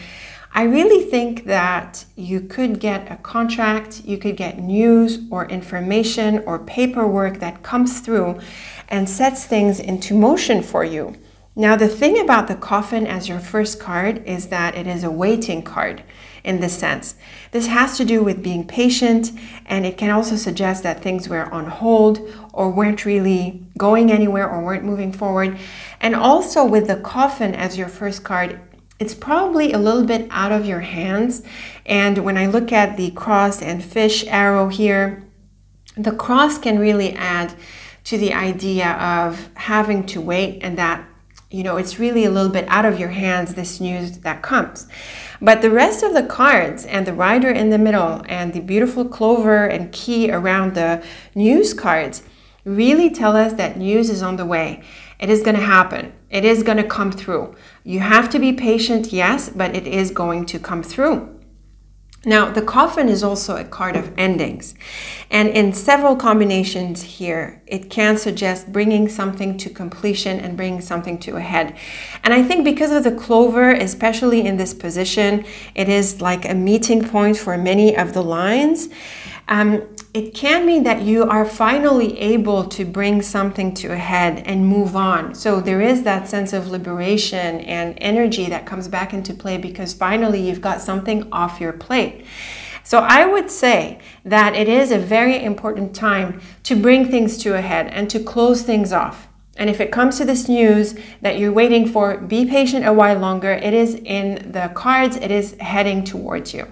I really think that you could get a contract, you could get news or information or paperwork that comes through and sets things into motion for you. Now, the thing about the coffin as your first card is that it is a waiting card in this sense. This has to do with being patient, and it can also suggest that things were on hold or weren't really going anywhere or weren't moving forward. And also with the coffin as your first card, it's probably a little bit out of your hands. And when I look at the cross and fish arrow here, the cross can really add to the idea of having to wait, and that, you know, it's really a little bit out of your hands, this news that comes. But the rest of the cards and the rider in the middle and the beautiful clover and key around the news cards really tell us that news is on the way. It is going to happen. It is going to come through. You have to be patient, yes, but it is going to come through. Now, the coffin is also a card of endings. And in several combinations here, it can suggest bringing something to completion and bringing something to a head. And I think because of the clover, especially in this position, it is like a meeting point for many of the lines. It can mean that you are finally able to bring something to a head and move on. So there is that sense of liberation and energy that comes back into play because finally you've got something off your plate. So I would say that it is a very important time to bring things to a head and to close things off. And if it comes to this news that you're waiting for, be patient a while longer. It is in the cards. It is heading towards you.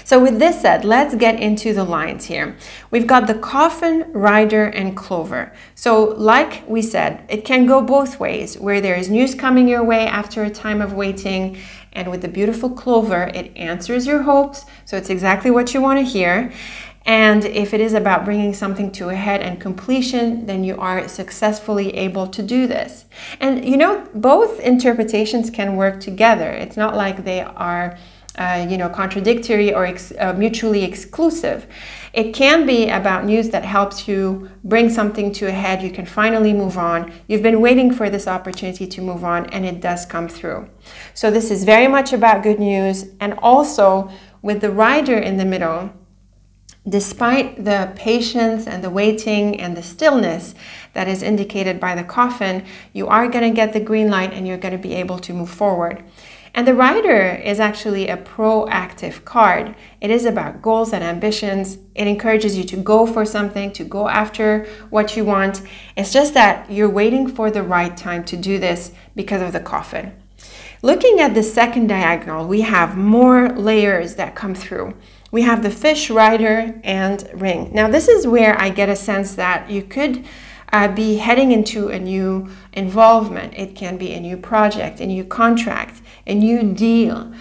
So with this said, let's get into the lines here. We've got the coffin, rider, and clover. So like we said, it can go both ways, where there is news coming your way after a time of waiting. And with the beautiful clover, it answers your hopes. So it's exactly what you want to hear. And if it is about bringing something to a head and completion, then you are successfully able to do this. And you know, both interpretations can work together. It's not like they are contradictory or mutually exclusive. It can be about news that helps you bring something to a head. You can finally move on. You've been waiting for this opportunity to move on, and it does come through. So this is very much about good news. And also with the Rider in the middle, despite the patience and the waiting and the stillness that is indicated by the Coffin, you are going to get the green light and you're going to be able to move forward. And the Rider is actually a proactive card. It is about goals and ambitions. It encourages you to go for something, to go after what you want. It's just that you're waiting for the right time to do this because of the Coffin. Looking at the second diagonal, we have more layers that come through. We have the Fish, Rider, and Ring. Now this is where I get a sense that you could be heading into a new involvement. It can be a new project, a new contract, a new deal.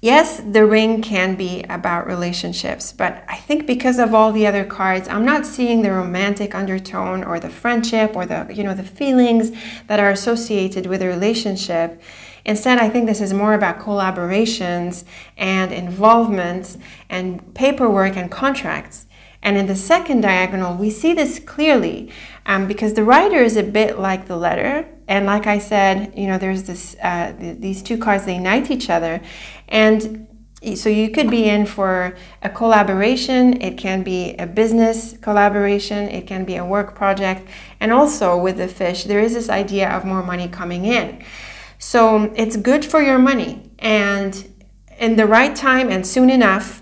Yes, the Ring can be about relationships, but I think because of all the other cards, I'm not seeing the romantic undertone or the friendship or the feelings that are associated with a relationship. Instead, I think this is more about collaborations and involvements and paperwork and contracts. And in the second diagonal, we see this clearly because the Rider is a bit like the Letter. And like I said, there's this these two cards, they unite each other. And so you could be in for a collaboration. It can be a business collaboration. It can be a work project. And also with the Fish, there is this idea of more money coming in. So it's good for your money. And in the right time and soon enough,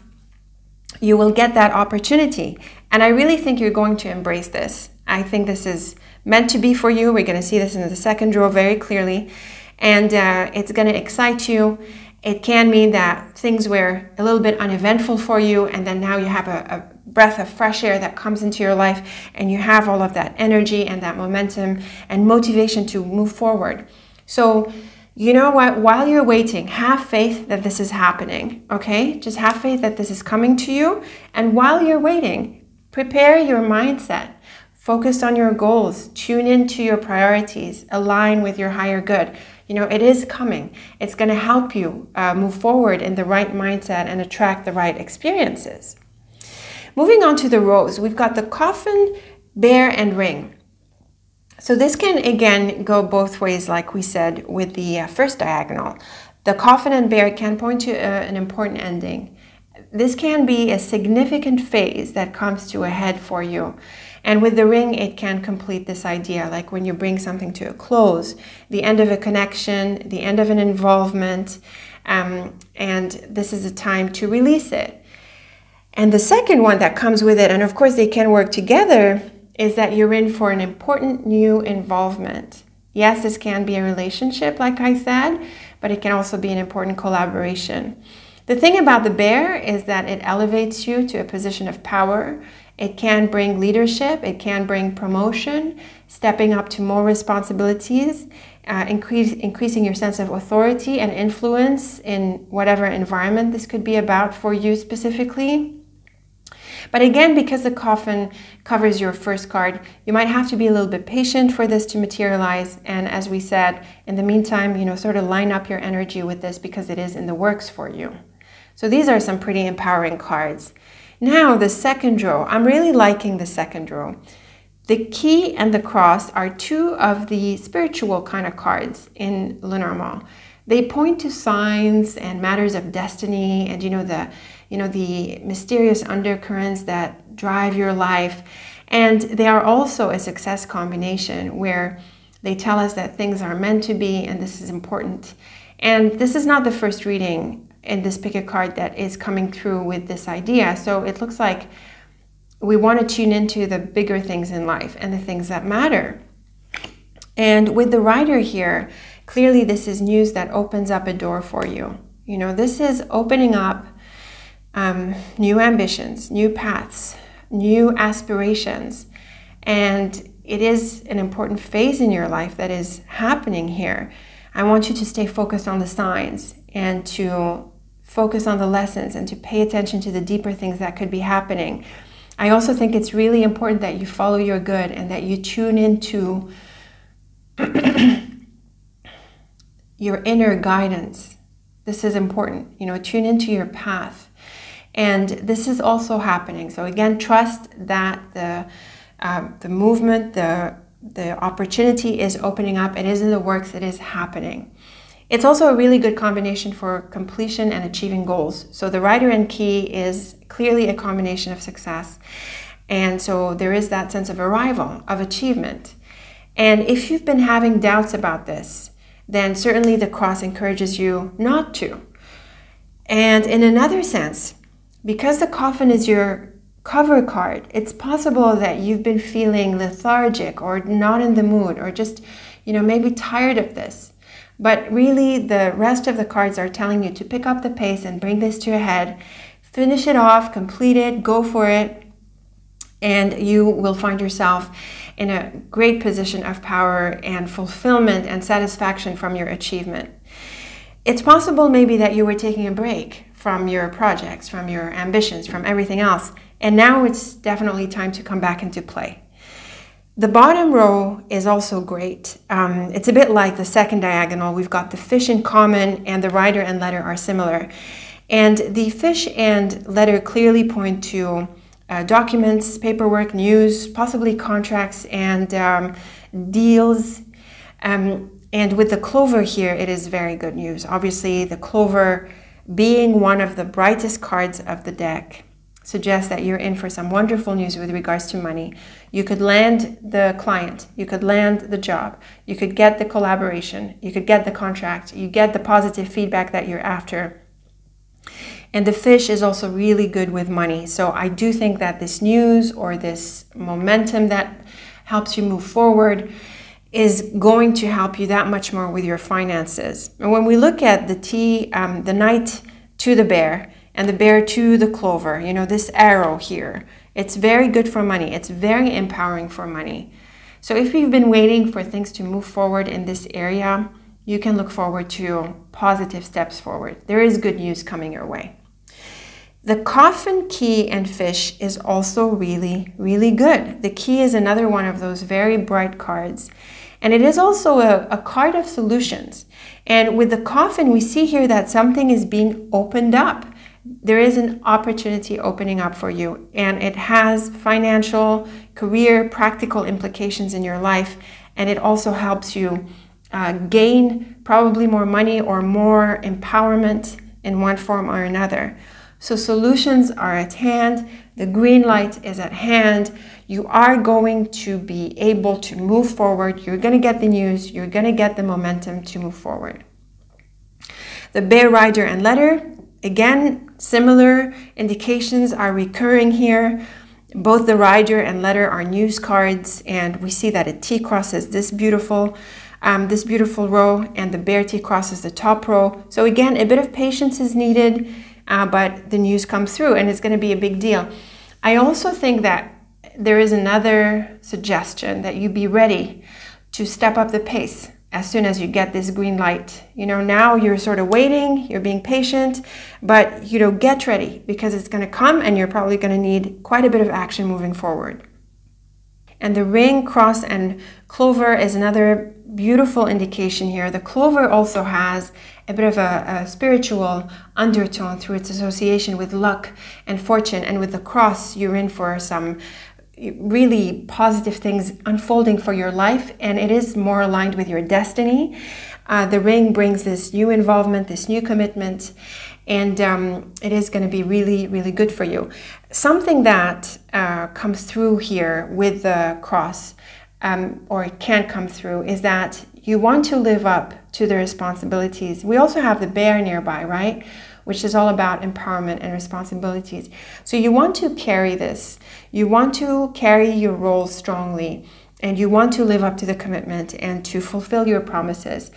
you will get that opportunity. And I really think you're going to embrace this. I think this is meant to be for you. We're going to see this in the second row very clearly. And it's going to excite you. It can mean that things were a little bit uneventful for you, and then now you have a breath of fresh air that comes into your life, and you have all of that energy and that momentum and motivation to move forward. So, you know what? While you're waiting, have faith that this is happening, okay? Just have faith that this is coming to you. And while you're waiting, prepare your mindset. Focus on your goals. Tune into your priorities. Align with your higher good. It is coming. It's going to help you move forward in the right mindset and attract the right experiences. Moving on to the rows, we've got the Coffin, Bear, and Ring. So this can, again, go both ways, like we said, with the first diagonal. The Coffin and Bear can point to an important ending. This can be a significant phase that comes to a head for you. And with the Ring, it can complete this idea, like when you bring something to a close, the end of a connection, the end of an involvement, and this is a time to release it. And the second one that comes with it, and of course they can work together, is that you're in for an important new involvement. Yes, this can be a relationship, like I said, but it can also be an important collaboration. The thing about the Bear is that it elevates you to a position of power. It can bring leadership. It can bring promotion, stepping up to more responsibilities, increasing your sense of authority and influence in whatever environment this could be about for you specifically. But again, because the Coffin covers your first card, you might have to be a little bit patient for this to materialize. And as we said, in the meantime, sort of line up your energy with this because it is in the works for you. So these are some pretty empowering cards. Now, the second row. I'm really liking the second row. The Key and the Cross are two of the spiritual kind of cards in Lenormand. They point to signs and matters of destiny and, the mysterious undercurrents that drive your life. And they are also a success combination where they tell us that things are meant to be and this is important. And this is not the first reading in this pick a card that is coming through with this idea. So it looks like we want to tune into the bigger things in life and the things that matter. And with the Rider here, clearly this is news that opens up a door for you. This is opening up new ambitions, new paths, new aspirations. And it is an important phase in your life that is happening here. I want you to stay focused on the signs and to focus on the lessons and to pay attention to the deeper things that could be happening. I also think it's really important that you follow your good and that you tune into your inner guidance This is important. You know, tune into your path. And this is also happening. So again, trust that the movement, the opportunity is opening up. It is in the works. It is happening. It's also a really good combination for completion and achieving goals. So the Rider and Key is clearly a combination of success. And so there is that sense of arrival, of achievement. And if you've been having doubts about this, then certainly the Cross encourages you not to. And in another sense, because the Coffin is your cover card, it's possible that you've been feeling lethargic or not in the mood or just, you know, maybe tired of this. But really the rest of the cards are telling you to pick up the pace and bring this to a head, finish it off, complete it, go for it, and you will find yourself in a great position of power and fulfillment and satisfaction from your achievement. It's possible maybe that you were taking a break from your projects, from your ambitions, from everything else, and now it's definitely time to come back into play. The bottom row is also great. It's a bit like the second diagonal. We've got the Fish in common, and the Rider and Letter are similar. And the Fish and Letter clearly point to documents, paperwork, news, possibly contracts and deals. And with the Clover here, it is very good news. Obviously, the Clover, being one of the brightest cards of the deck, suggests that you're in for some wonderful news with regards to money. You could land the client, you could land the job, you could get the collaboration, you could get the contract, you get the positive feedback that you're after. And the Fish is also really good with money. So I do think that this news or this momentum that helps you move forward is going to help you that much more with your finances. And when we look at the Knight to the Bear and the Bear to the Clover, you know, this arrow here, it's very good for money. It's very empowering for money. So if you've been waiting for things to move forward in this area, you can look forward to positive steps forward. There is good news coming your way. The Coffin, Key, and Fish is also really, really good. The Key is another one of those very bright cards. And it is also a card of solutions. And with the Coffin, we see here that something is being opened up. There is an opportunity opening up for you. And it has financial, career, practical implications in your life. And it also helps you gain probably more money or more empowerment in one form or another. So solutions are at hand. The green light is at hand. You are going to be able to move forward. You're going to get the news. You're going to get the momentum to move forward. The Bear, Rider, and Letter, again, similar indications are recurring here. Both the Rider and Letter are news cards, and we see that a T crosses this beautiful row, and the Bear T crosses the top row. So again, a bit of patience is needed. But the news comes through and it's going to be a big deal. I also think that there is another suggestion that you be ready to step up the pace as soon as you get this green light. You know, now you're sort of waiting, you're being patient, but you know, get ready because it's going to come and you're probably going to need quite a bit of action moving forward. And the Ring, Cross, and Clover is another beautiful indication here. The Clover also has a bit of a spiritual undertone through its association with luck and fortune. And with the Cross, you're in for some really positive things unfolding for your life. And it is more aligned with your destiny. The Ring brings this new involvement, this new commitment. And it is going to be really, really good for you. Something that comes through here with the Cross, or it can come through, is that you want to live up to the responsibilities. We also have the Bear nearby, right? Which is all about empowerment and responsibilities. So you want to carry this. You want to carry your role strongly, and you want to live up to the commitment and to fulfill your promises.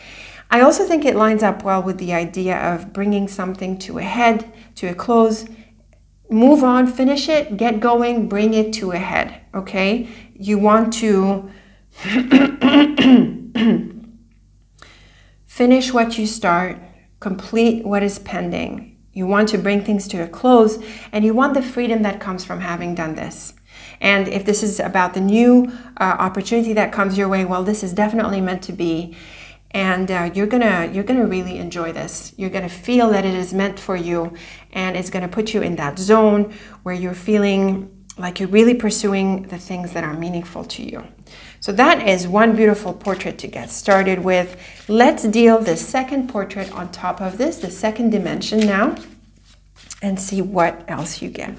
I also think it lines up well with the idea of bringing something to a head, to a close. Move on, finish it, get going, bring it to a head, okay? You want to finish what you start, complete what is pending. You want to bring things to a close, and you want the freedom that comes from having done this. And if this is about the new opportunity that comes your way, well, this is definitely meant to be. And you're gonna really enjoy this. You're gonna feel that it is meant for you, and it's gonna put you in that zone where you're feeling like you're really pursuing the things that are meaningful to you. So that is one beautiful portrait to get started with. Let's deal the second portrait on top of this, the second dimension now, and see what else you get.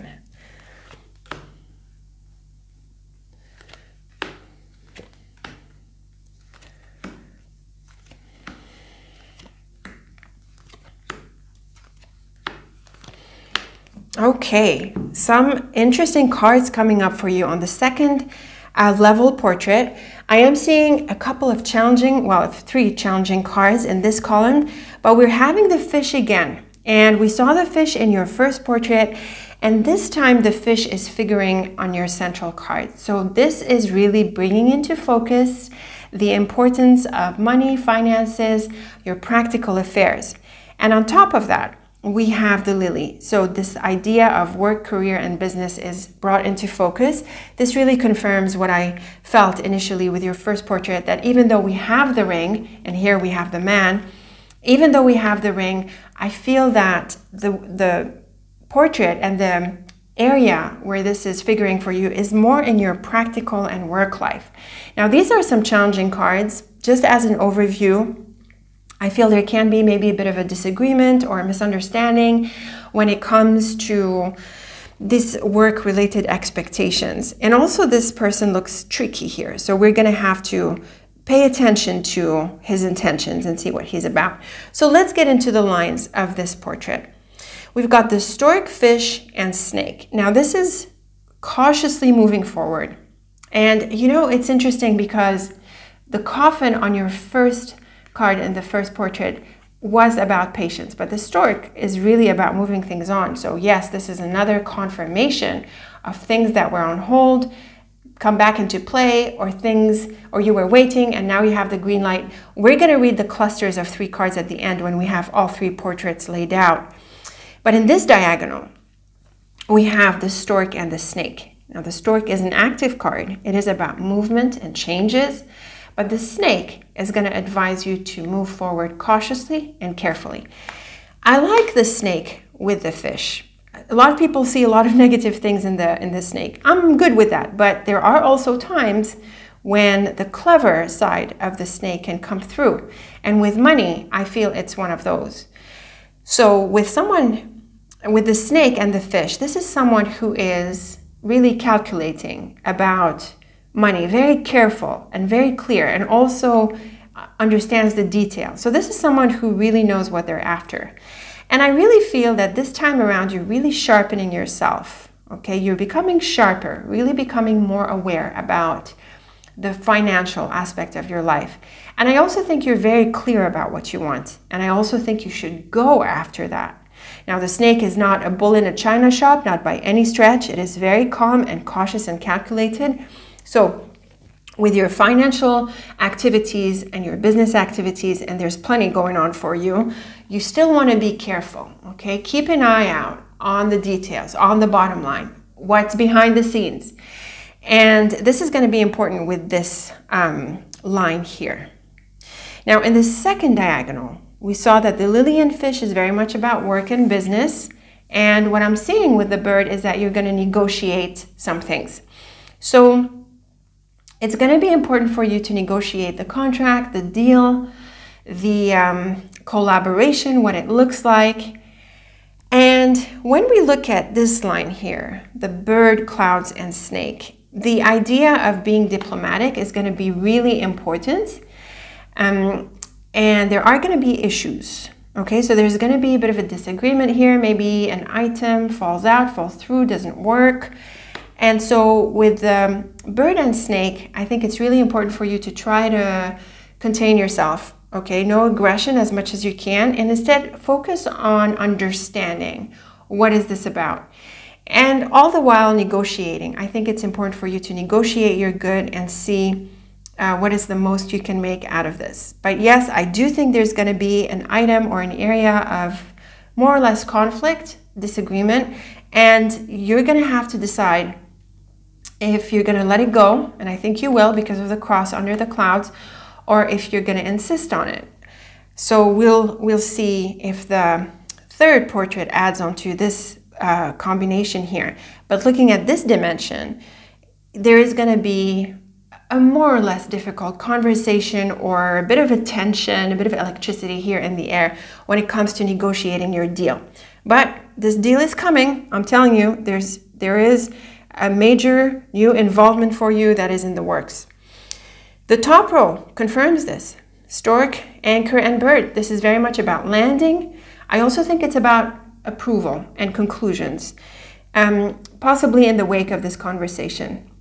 Okay, some interesting cards coming up for you on the second level portrait. I am seeing a couple of challenging, well, 3 challenging cards in this column, but we're having the fish again. And we saw the fish in your first portrait, and this time the fish is figuring on your central card. So this is really bringing into focus the importance of money, finances, your practical affairs. And on top of that, we have the lily. So this idea of work, career, and business is brought into focus. This really confirms what I felt initially with your first portrait, that even though we have the ring, and here we have the man, even though we have the ring, I feel that the portrait and the area where this is figuring for you is more in your practical and work life. Now, these are some challenging cards. Just as an overview, I feel there can be maybe a bit of a disagreement or a misunderstanding when it comes to this work-related expectations. And also this person looks tricky here. So we're going to have to pay attention to his intentions and see what he's about. So let's get into the lines of this portrait. We've got the stork, fish, and snake. Now this is cautiously moving forward. And you know, it's interesting because the coffin on your first card in the first portrait was about patience, but the stork is really about moving things on. So yes, this is another confirmation of things that were on hold come back into play, or things, or you were waiting and now you have the green light. We're going to read the clusters of 3 cards at the end when we have all 3 portraits laid out. But in this diagonal, we have the stork and the snake. Now the stork is an active card. It is about movement and changes. But the snake is going to advise you to move forward cautiously and carefully. I like the snake with the fish. A lot of people see a lot of negative things in the snake. I'm good with that, but there are also times when the clever side of the snake can come through. And with money, I feel it's one of those. So with someone, with the snake and the fish, this is someone who is really calculating about money, very careful and very clear, and also understands the detail. So this is someone who really knows what they're after. And I really feel that this time around, you're really sharpening yourself, okay? You're becoming sharper, really becoming more aware about the financial aspect of your life. And I also think you're very clear about what you want. And I also think you should go after that. Now, the snake is not a bull in a china shop, not by any stretch. It is very calm and cautious and calculated. So with your financial activities and your business activities, and there's plenty going on for you, you still want to be careful, okay? Keep an eye out on the details, on the bottom line, what's behind the scenes. And this is going to be important with this line here. Now, in the second diagonal, we saw that the lily and fish is very much about work and business. And what I'm seeing with the bird is that you're going to negotiate some things. So it's going to be important for you to negotiate the contract, the deal, the collaboration, what it looks like. And when we look at this line here, the bird, clouds, and snake, the idea of being diplomatic is going to be really important. And there are going to be issues. Okay, so there's going to be a bit of a disagreement here. Maybe an item falls out, falls through, doesn't work. And so with the bird and snake, I think it's really important for you to try to contain yourself, okay? No aggression as much as you can, and instead focus on understanding what is this about. And all the while negotiating. I think it's important for you to negotiate your good and see what is the most you can make out of this. But yes, I do think there's going to be an item or an area of more or less conflict, disagreement, and you're going to have to decide if you're going to let it go, and I think you will because of the cross under the clouds, or if you're going to insist on it. So we'll see if the third portrait adds on to this combination here. But looking at this dimension, there is going to be a more or less difficult conversation or a bit of a tension, a bit of electricity here in the air when it comes to negotiating your deal. But this deal is coming. I'm telling you, there is a major new involvement for you that is in the works. The top row confirms this. Stork, anchor, and bird. This is very much about landing. I also think it's about approval and conclusions, possibly in the wake of this conversation.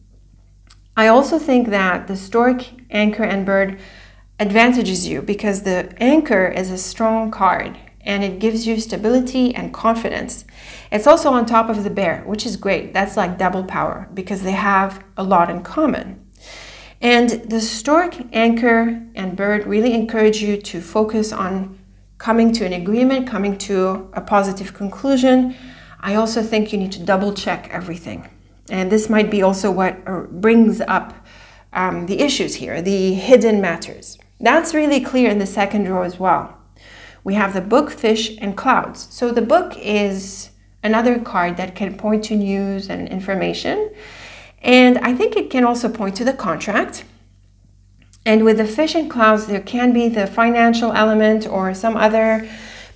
I also think that the stork, anchor, and bird advantages you because the anchor is a strong card and it gives you stability and confidence. It's also on top of the bear, which is great. That's like double power because they have a lot in common. And the stork, anchor, and bird really encourage you to focus on coming to an agreement, coming to a positive conclusion. I also think you need to double check everything. And this might be also what brings up the issues here, the hidden matters. That's really clear in the second row as well. We have the book, fish, and clouds. So the book is another card that can point to news and information. And I think it can also point to the contract. And with the fish and clouds, there can be the financial element or some other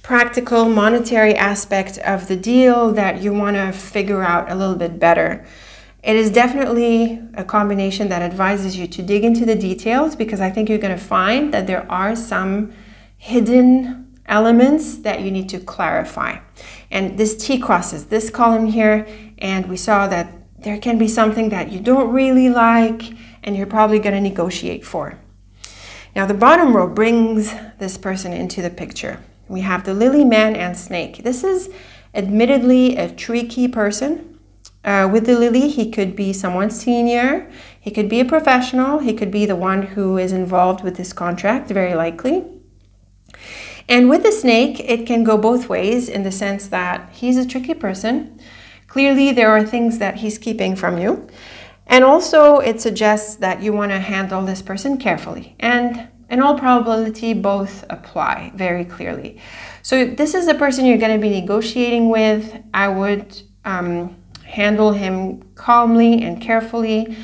practical monetary aspect of the deal that you want to figure out a little bit better. It is definitely a combination that advises you to dig into the details because I think you're going to find that there are some hidden elements that you need to clarify. And this T crosses this column here, and we saw that there can be something that you don't really like and you're probably going to negotiate for. Now the bottom row brings this person into the picture. We have the lily, man, and snake. This is admittedly a tricky person. With the lily, he could be someone senior, he could be a professional, he could be the one who is involved with this contract, very likely. And with the snake, it can go both ways in the sense that he's a tricky person. Clearly, there are things that he's keeping from you. And also, it suggests that you want to handle this person carefully. And in all probability, both apply very clearly. So this is the person you're going to be negotiating with. I would handle him calmly and carefully,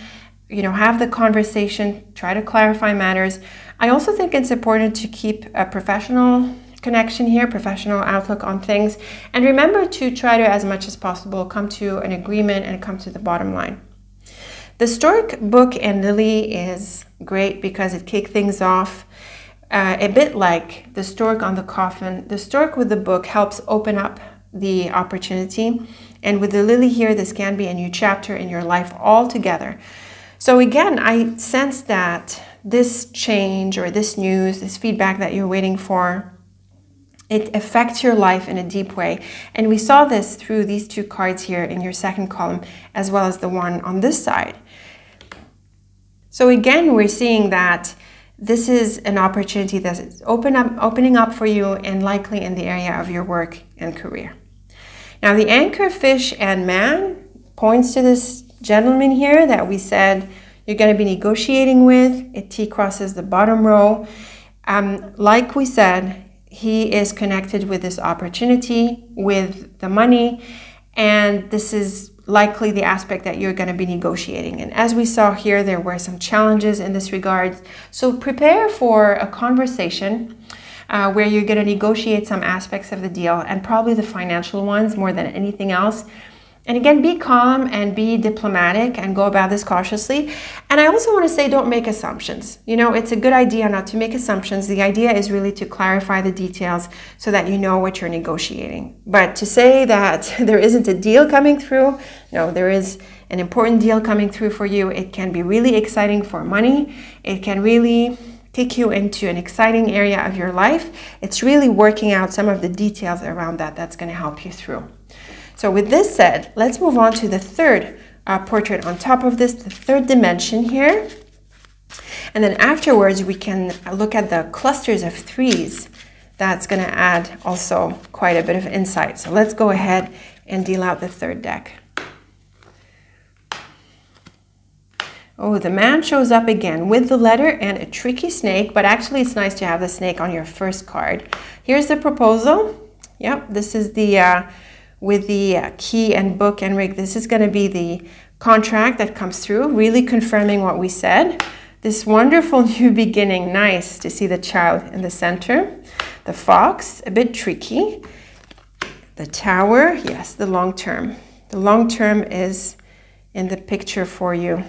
have the conversation, try to clarify matters. I also think it's important to keep a professional connection here, professional outlook on things. And remember to try to, as much as possible, come to an agreement and come to the bottom line. The stork, book, and lily is great because it kicks things off a bit like the stork on the coffin. The stork with the book helps open up the opportunity. And with the lily here, this can be a new chapter in your life altogether. So again, I sense that this change or this news, this feedback that you're waiting for, it affects your life in a deep way. And we saw this through these two cards here in your second column, as well as the one on this side. So again, we're seeing that this is an opportunity that is opening up for you and likely in the area of your work and career. Now the anchor, fish, and man points to this gentleman here that we said you're going to be negotiating with. It T crosses the bottom row. Like we said, he is connected with this opportunity, with the money, and this is likely the aspect that you're going to be negotiating. And as we saw here, there were some challenges in this regard. So prepare for a conversation where you're going to negotiate some aspects of the deal, and probably the financial ones more than anything else. And again, be calm and be diplomatic and go about this cautiously. And I also want to say, don't make assumptions. It's a good idea not to make assumptions. The idea is really to clarify the details so that you know what you're negotiating. But to say that there isn't a deal coming through, no, there is an important deal coming through for you. It can be really exciting for money. It can really take you into an exciting area of your life. It's really working out some of the details around that that's going to help you through. So with this said, let's move on to the third portrait on top of this, the third dimension here. And then afterwards, we can look at the clusters of threes. That's going to add also quite a bit of insight. So let's go ahead and deal out the third deck. Oh, the man shows up again with the letter and a tricky snake, but actually it's nice to have the snake on your first card. Here's the proposal. Yep, this is the, with the key and book and ring, this is going to be the contract that comes through, really confirming what we said. This wonderful new beginning, nice to see the child in the center. The fox, a bit tricky. The tower, yes, the long term. The long term is in the picture for you.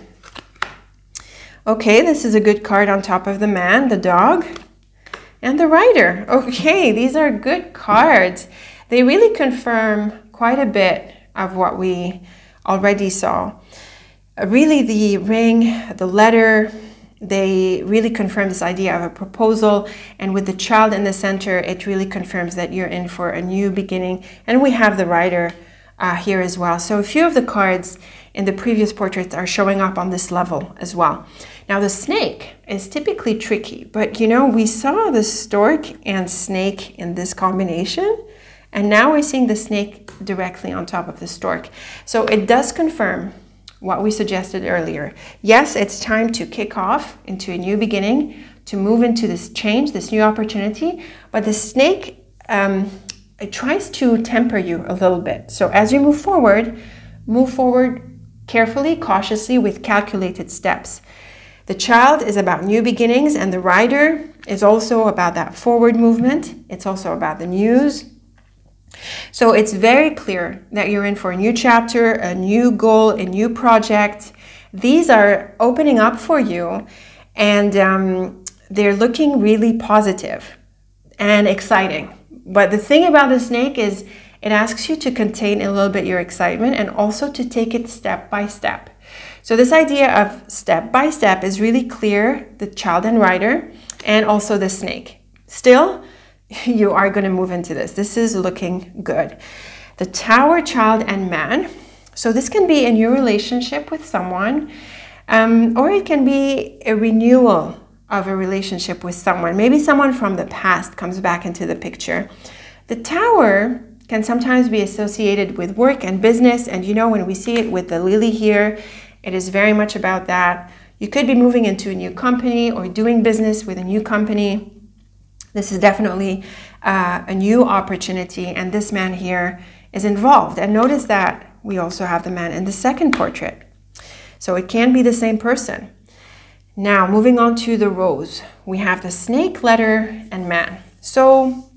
Okay, this is a good card on top of the man, the dog, and the rider. Okay, these are good cards. They really confirm quite a bit of what we already saw. Really, the ring, the letter, they really confirm this idea of a proposal, and with the child in the center, it really confirms that you're in for a new beginning. And we have the rider here as well. So a few of the cards in the previous portraits are showing up on this level as well. Now the snake is typically tricky, but you know, we saw the stork and snake in this combination, and now we're seeing the snake directly on top of the stork. So it does confirm what we suggested earlier. Yes, it's time to kick off into a new beginning, to move into this change, this new opportunity, but the snake, it tries to temper you a little bit. So as you move forward carefully, cautiously, with calculated steps. The child is about new beginnings, and the rider is also about that forward movement. It's also about the news. So it's very clear that you're in for a new chapter, a new goal, a new project. These are opening up for you, and they're looking really positive and exciting. But the thing about the snake is it asks you to contain a little bit your excitement and also to take it step by step. So this idea of step by step is really clear, the child and rider, and also the snake. Still, you are going to move into this. This is looking good. The tower, child, and man. So this can be a new relationship with someone, or it can be a renewal of a relationship with someone. Maybe someone from the past comes back into the picture. The tower can sometimes be associated with work and business, and you know, when we see it with the lily here, it is very much about that. You could be moving into a new company or doing business with a new company. This is definitely a new opportunity, and this man here is involved. And notice that we also have the man in the second portrait. So it can be the same person. Now, moving on to the rose, we have the snake, letter, and man. So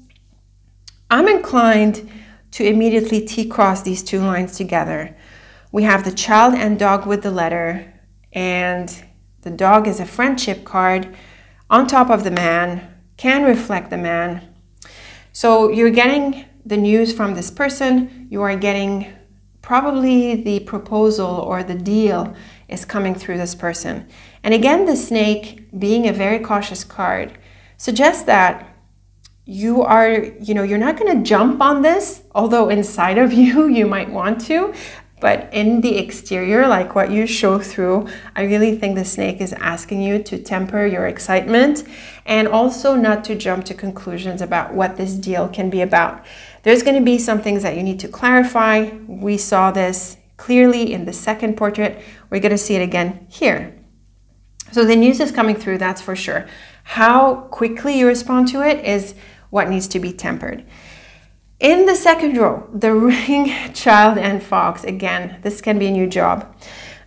I'm inclined to immediately T-cross these two lines together. We have the child and dog with the letter, and the dog is a friendship card on top of the man, can reflect the man. So you're getting the news from this person, you are getting probably the proposal or the deal is coming through this person. And again, the snake, being a very cautious card, suggests that you are, you're not going to jump on this, although inside of you, you might want to. But in the exterior, like what you show through, I really think the snake is asking you to temper your excitement and also not to jump to conclusions about what this deal can be about. There's going to be some things that you need to clarify. We saw this clearly in the second portrait. We're going to see it again here. So the news is coming through, that's for sure. How quickly you respond to it is what needs to be tempered. In the second row, the ring, child, and fox. Again, this can be a new job.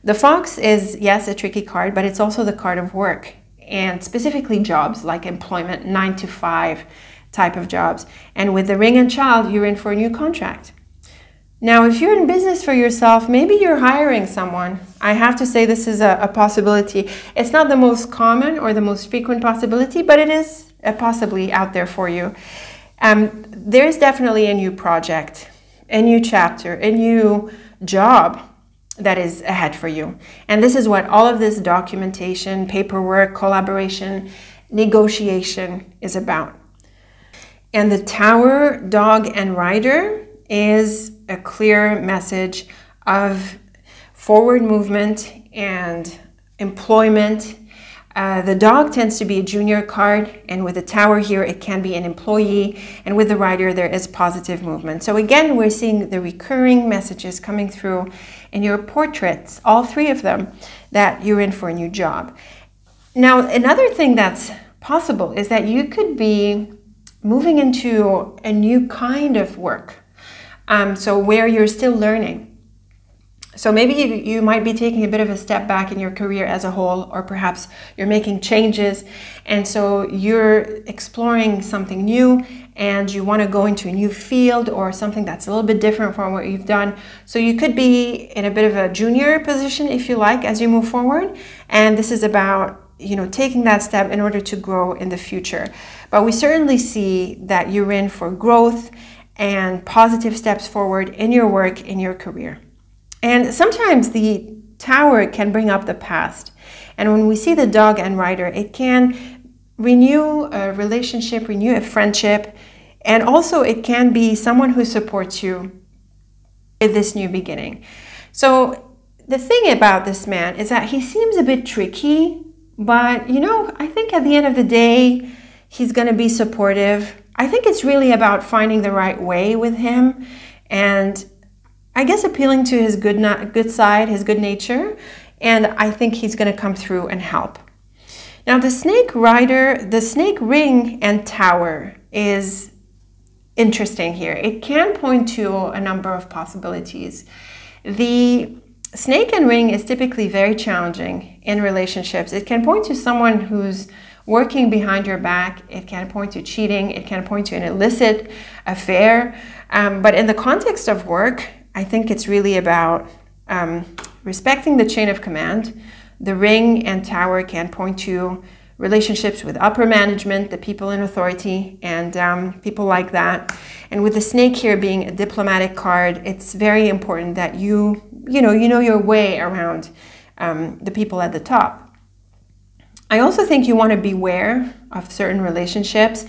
The fox is, yes, a tricky card, but it's also the card of work, and specifically jobs like employment, 9 to 5 type of jobs. And with the ring and child, you're in for a new contract. Now, if you're in business for yourself, maybe you're hiring someone. I have to say this is a possibility. It's not the most common or the most frequent possibility, but it is possibly out there for you. There's definitely a new project, a new chapter, a new job that is ahead for you. And this is what all of this documentation, paperwork, collaboration, negotiation is about. And the tower, dog, and rider is a clear message of forward movement and employment, The dog tends to be a junior card, and with the tower here, it can be an employee, and with the rider, there is positive movement. So again, we're seeing the recurring messages coming through in your portraits, all three of them, that you're in for a new job. Now, another thing that's possible is that you could be moving into a new kind of work, so where you're still learning. So maybe you might be taking a bit of a step back in your career as a whole, or perhaps you're making changes, and so you're exploring something new and you want to go into a new field or something that's a little bit different from what you've done. So you could be in a bit of a junior position, if you like, as you move forward, and this is about taking that step in order to grow in the future. But we certainly see that you're in for growth and positive steps forward in your work, in your career. And sometimes the tower can bring up the past. And when we see the dog and rider, it can renew a relationship, renew a friendship, and also it can be someone who supports you with this new beginning. So the thing about this man is that he seems a bit tricky, but I think at the end of the day, he's going to be supportive. I think it's really about finding the right way with him, and I guess appealing to his good side, his good nature, and I think he's going to come through and help. Now, the snake rider, the snake ring and tower is interesting here. It can point to a number of possibilities. The snake and ring is typically very challenging in relationships. It can point to someone who's working behind your back. It can point to cheating. It can point to an illicit affair. But in the context of work, I think it's really about respecting the chain of command. The ring and tower can point to relationships with upper management, the people in authority, and people like that. And with the snake here being a diplomatic card, it's very important that you know your way around the people at the top. I also think you want to beware of certain relationships.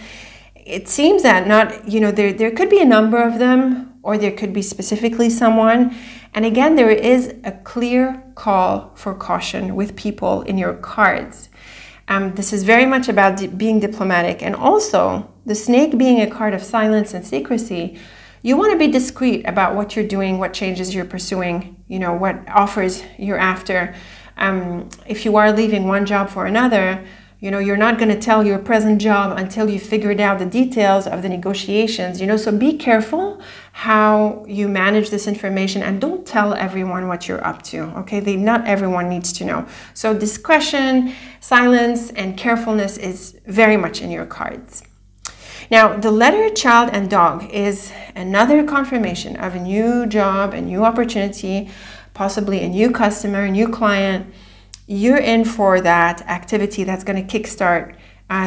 It seems that there could be a number of them, or there could be specifically someone. And again, there is a clear call for caution with people in your cards. This is very much about being diplomatic, and also the snake being a card of silence and secrecy. You want to be discreet about what you're doing, what changes you're pursuing, what offers you're after. If you are leaving one job for another, you're not going to tell your present job until you figured out the details of the negotiations, so be careful how you manage this information, and don't tell everyone what you're up to, okay? Not everyone needs to know. So discretion, silence, and carefulness is very much in your cards. Now, the letter child and dog is another confirmation of a new job, a new opportunity, possibly a new customer, a new client. You're in for that activity that's going to kickstart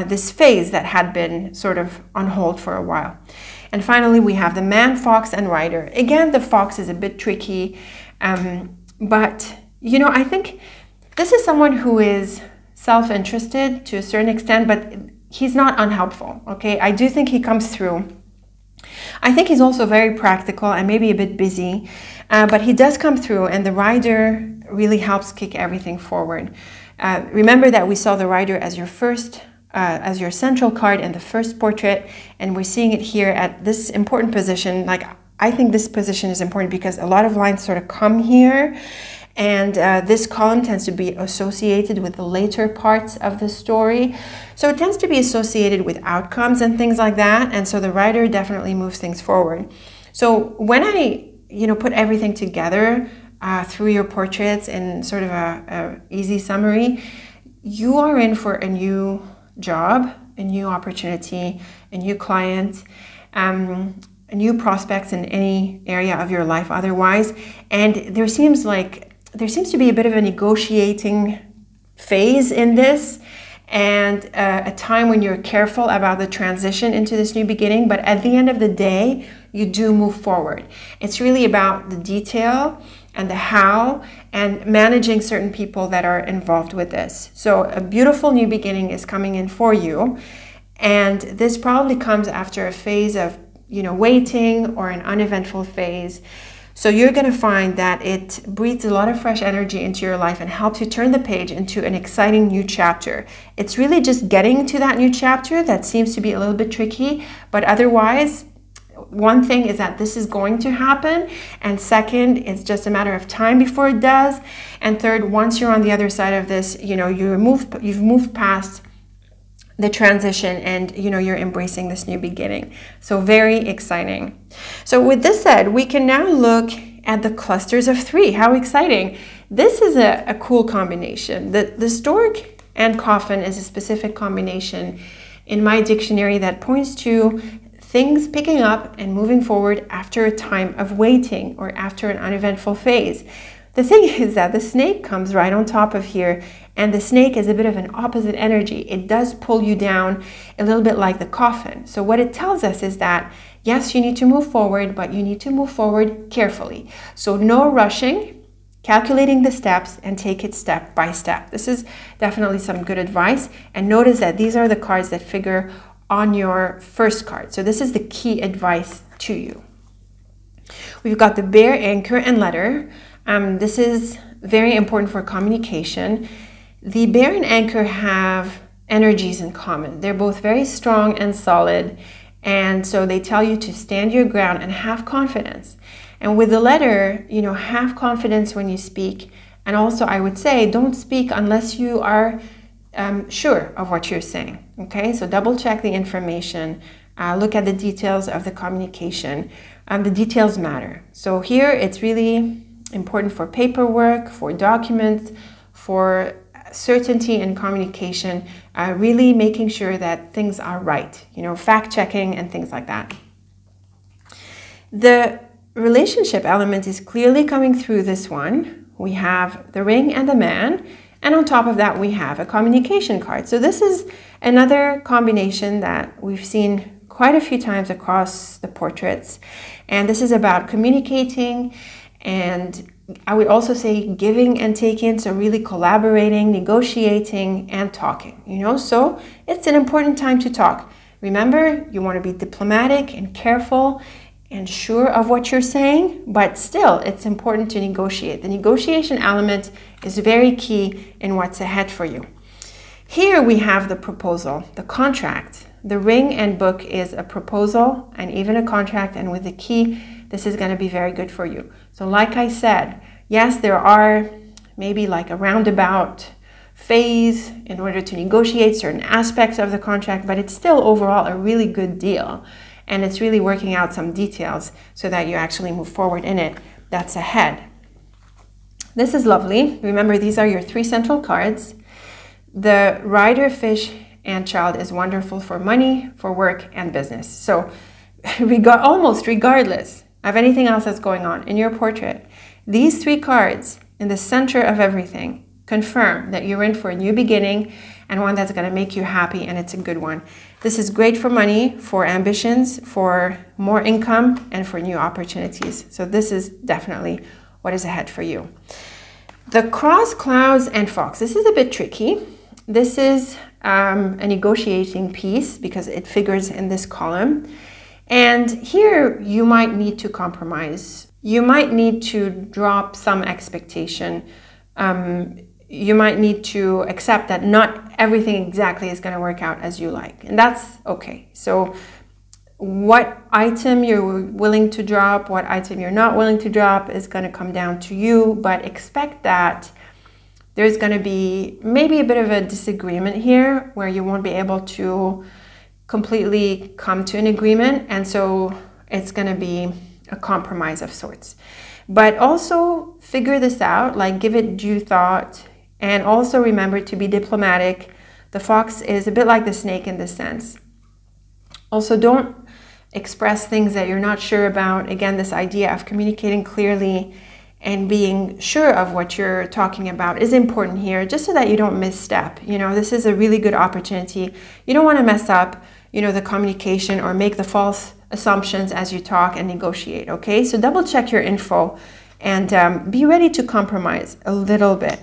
this phase that had been sort of on hold for a while. And finally, we have the man, fox, and rider. Again, the fox is a bit tricky, but I think this is someone who is self-interested to a certain extent, but he's not unhelpful, okay? I do think he comes through. I think he's also very practical and maybe a bit busy, but he does come through, and the rider really helps kick everything forward. Remember that we saw the rider as your central card in the first portrait, and we're seeing it here at this important position. I think this position is important because a lot of lines sort of come here, and this column tends to be associated with the later parts of the story. So it tends to be associated with outcomes and things like that, and so the writer definitely moves things forward. So when I put everything together through your portraits in sort of a easy summary, you are in for a new job, a new opportunity, a new client, new prospects in any area of your life otherwise. And there seems to be a bit of a negotiating phase in this, and a time when you're careful about the transition into this new beginning, but at the end of the day, you do move forward. It's really about the detail and the how, and managing certain people that are involved with this. So a beautiful new beginning is coming in for you, and this probably comes after a phase of waiting, or an uneventful phase. So you're going to find that it breathes a lot of fresh energy into your life and helps you turn the page into an exciting new chapter. It's really just getting to that new chapter that seems to be a little bit tricky, but otherwise, one thing is that this is going to happen, and second, it's just a matter of time before it does, and third, once you're on the other side of this, you've moved past the transition, and you're embracing this new beginning. So very exciting. So with this said, we can now look at the clusters of 3. How exciting. This is a cool combination. The stork and coffin is a specific combination in my dictionary that points to things picking up and moving forward after a time of waiting or after an uneventful phase. The thing is that the snake comes right on top of here, and the snake is a bit of an opposite energy. It does pull you down a little bit like the coffin. So what it tells us is that, yes, you need to move forward, but you need to move forward carefully. So no rushing, calculating the steps, and take it step by step. This is definitely some good advice. And notice that these are the cards that figure on your first card. So this is the key advice to you. We've got the bear, anchor, and letter. This is very important for communication. The bear and anchor have energies in common. They're both very strong and solid, and so they tell you to stand your ground and have confidence. And with the letter, have confidence when you speak, and also I would say don't speak unless you are sure of what you're saying. Okay, so double check the information, look at the details of the communication. The details matter. So here it's really important for paperwork, for documents, for certainty in communication, really making sure that things are right, fact checking and things like that. The relationship element is clearly coming through this one. We have the ring and the man, and on top of that we have a communication card. So this is another combination that we've seen quite a few times across the portraits, and this is about communicating, and I would also say giving and taking, so really collaborating, negotiating, and talking, so it's an important time to talk. Remember, you want to be diplomatic and careful and sure of what you're saying, but still it's important to negotiate. The negotiation element is very key in what's ahead for you. Here we have the proposal, the contract. The ring and book is a proposal and even a contract, and with the key, this is going to be very good for you. So like I said, yes, there are maybe like a roundabout phase in order to negotiate certain aspects of the contract, but it's still overall a really good deal. And it's really working out some details so that you actually move forward in it. That's ahead. This is lovely. Remember, these are your 3 central cards. The rider, fish, and child is wonderful for money, for work, and business. So almost regardless of anything else that's going on in your portrait, these 3 cards in the center of everything confirm that you're in for a new beginning and one that's going to make you happy, and it's a good one. This is great for money, for ambitions, for more income, and for new opportunities. So this is definitely what is ahead for you. The cross, clouds, and fox. This is a bit tricky. This is a negotiating piece because it figures in this column. And here you might need to compromise. You might need to drop some expectation. You might need to accept that not everything exactly is going to work out as you like. And that's okay. So what item you're willing to drop, what item you're not willing to drop is going to come down to you. But expect that there's going to be maybe a bit of a disagreement here where you won't be able to completely come to an agreement, and so it's going to be a compromise of sorts. But also figure this out, like give it due thought, and also remember to be diplomatic. The fox is a bit like the snake in this sense. Also, don't express things that you're not sure about. Again, this idea of communicating clearly and being sure of what you're talking about is important here, just so that you don't misstep. This is a really good opportunity. You don't want to mess up, the communication or make the false assumptions as you talk and negotiate, okay? So double check your info and be ready to compromise a little bit.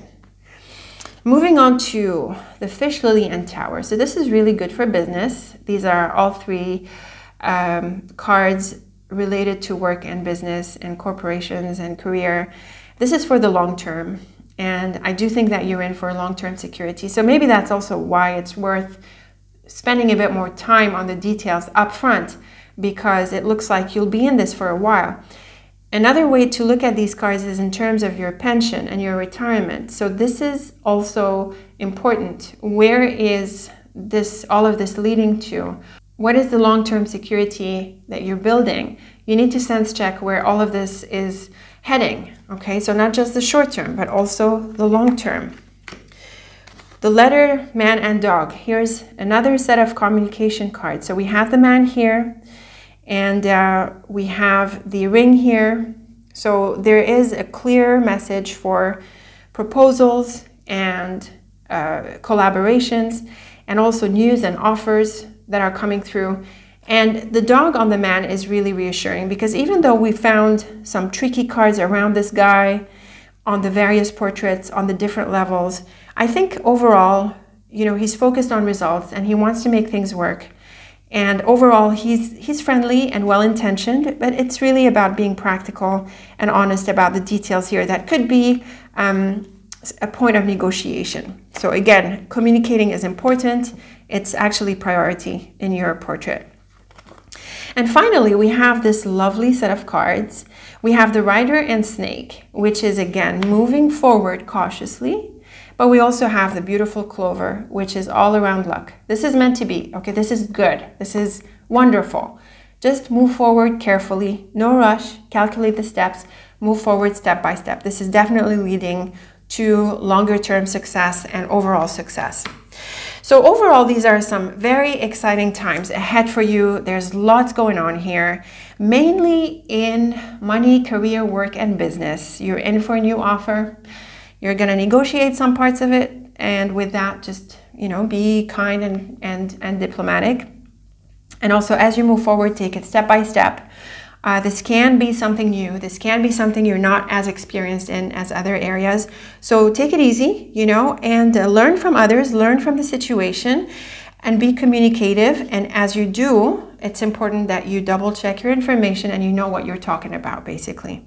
Moving on to the fish, lily, and tower. So this is really good for business. These are all 3 cards related to work and business and corporations and career. This is for the long term. And I do think that you're in for long-term security. So maybe that's also why it's worth spending a bit more time on the details up front, because it looks like you'll be in this for a while. Another way to look at these cards is in terms of your pension and your retirement. So this is also important. Where is this, all of this leading to? What is the long-term security that you're building? You need to sense check where all of this is heading. Okay, so not just the short term, but also the long term. The letter, man and dog. Here's another set of communication cards. So we have the man here, and we have the ring here. So there is a clear message for proposals and collaborations, and also news and offers that are coming through. And the dog on the man is really reassuring, because even though we found some tricky cards around this guy on the various portraits on the different levels, I think overall, you know, he's focused on results and he wants to make things work. And overall, he's friendly and well-intentioned, but it's really about being practical and honest about the details here that could be a point of negotiation. So again, communicating is important. It's actually priority in your portrait. And finally, we have this lovely set of cards. We have the Rider and Snake, which is again moving forward cautiously. But we also have the beautiful Clover, which is all around luck. This is meant to be. Okay, this is good. This is wonderful. Just move forward carefully. No rush. Calculate the steps. Move forward step by step. This is definitely leading to longer term success and overall success. So overall, these are some very exciting times ahead for you. There's lots going on here, mainly in money, career, work, and business. You're in for a new offer. You're going to negotiate some parts of it. And with that, just, you know, be kind and diplomatic. And also, as you move forward, take it step by step. This can be something new. This can be something you're not as experienced in as other areas. So take it easy, you know, and learn from others, learn from the situation, and be communicative. And as you do, it's important that you double check your information and you know what you're talking about, basically.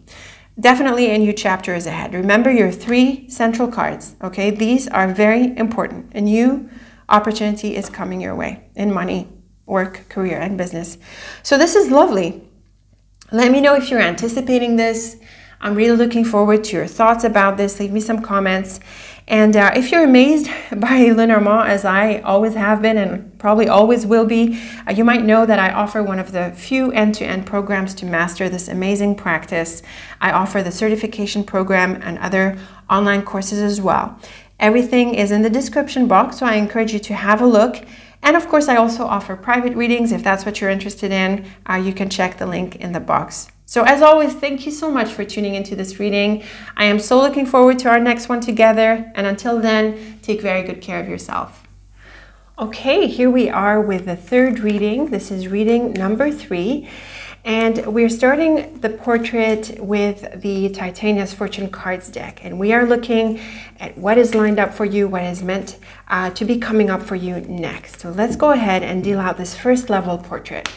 Definitely a new chapter is ahead. Remember your 3 central cards, okay? These are very important. A new opportunity is coming your way in money, work, career, and business. So this is lovely. Let me know if you're anticipating this. I'm really looking forward to your thoughts about this. Leave me some comments. And if you're amazed by Lenormand, as I always have been and probably always will be, you might know that I offer one of the few end-to-end programs to master this amazing practice. I offer the certification program and other online courses as well. Everything is in the description box, so I encourage you to have a look. And of course, I also offer private readings. If that's what you're interested in, you can check the link in the box. So as always, thank you so much for tuning into this reading. I am so looking forward to our next one together. And until then, take very good care of yourself. Okay, here we are with the 3rd reading. This is reading number 3. And we're starting the portrait with the Titania's Fortune Cards deck. And we are looking at what is lined up for you, what is meant to be coming up for you next. So let's go ahead and deal out this first level portrait.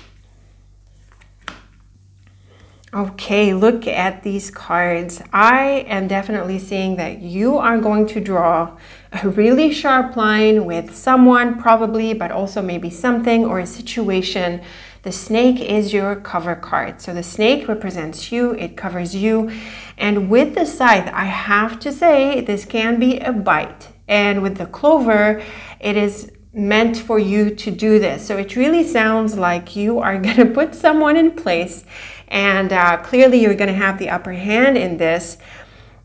Okay, look at these cards. I am definitely seeing that you are going to draw a really sharp line with someone probably, but also maybe something or a situation. The snake is your cover card. So the snake represents you, it covers you. And with the scythe, I have to say, this can be a bite. And with the clover, it is meant for you to do this. So it really sounds like you are going to put someone in place. And clearly you're going to have the upper hand in this.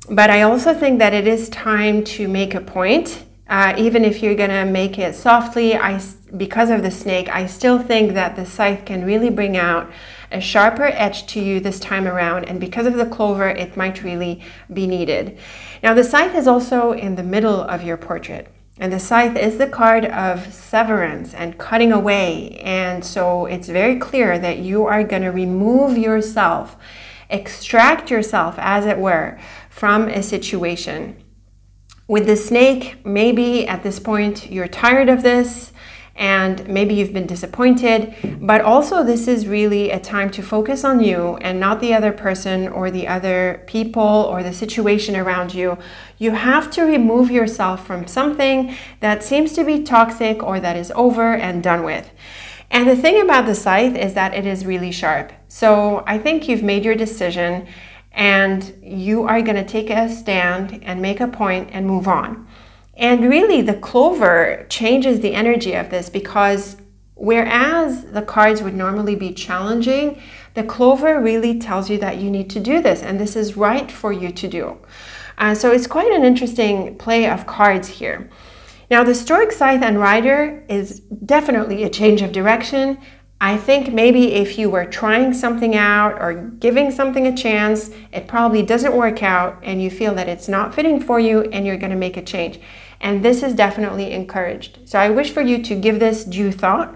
But I also think that it is time to make a point. Even if you're going to make it softly, because of the snake, I still think that the scythe can really bring out a sharper edge to you this time around. And because of the clover, it might really be needed. Now, the scythe is also in the middle of your portrait. And the scythe is the card of severance and cutting away. And so it's very clear that you are going to remove yourself, extract yourself, as it were, from a situation. With the snake, maybe at this point you're tired of this and maybe you've been disappointed, but also this is really a time to focus on you and not the other person or the other people or the situation around you. You have to remove yourself from something that seems to be toxic or that is over and done with. And the thing about the scythe is that it is really sharp. So I think you've made your decision and you are going to take a stand and make a point and move on. And really the clover changes the energy of this, because whereas the cards would normally be challenging, the clover really tells you that you need to do this and this is right for you to do. So it's quite an interesting play of cards here. Now the Stork, Scythe and Rider is definitely a change of direction. I think maybe if you were trying something out or giving something a chance, it probably doesn't work out and you feel that it's not fitting for you and you're going to make a change. And this is definitely encouraged. So I wish for you to give this due thought,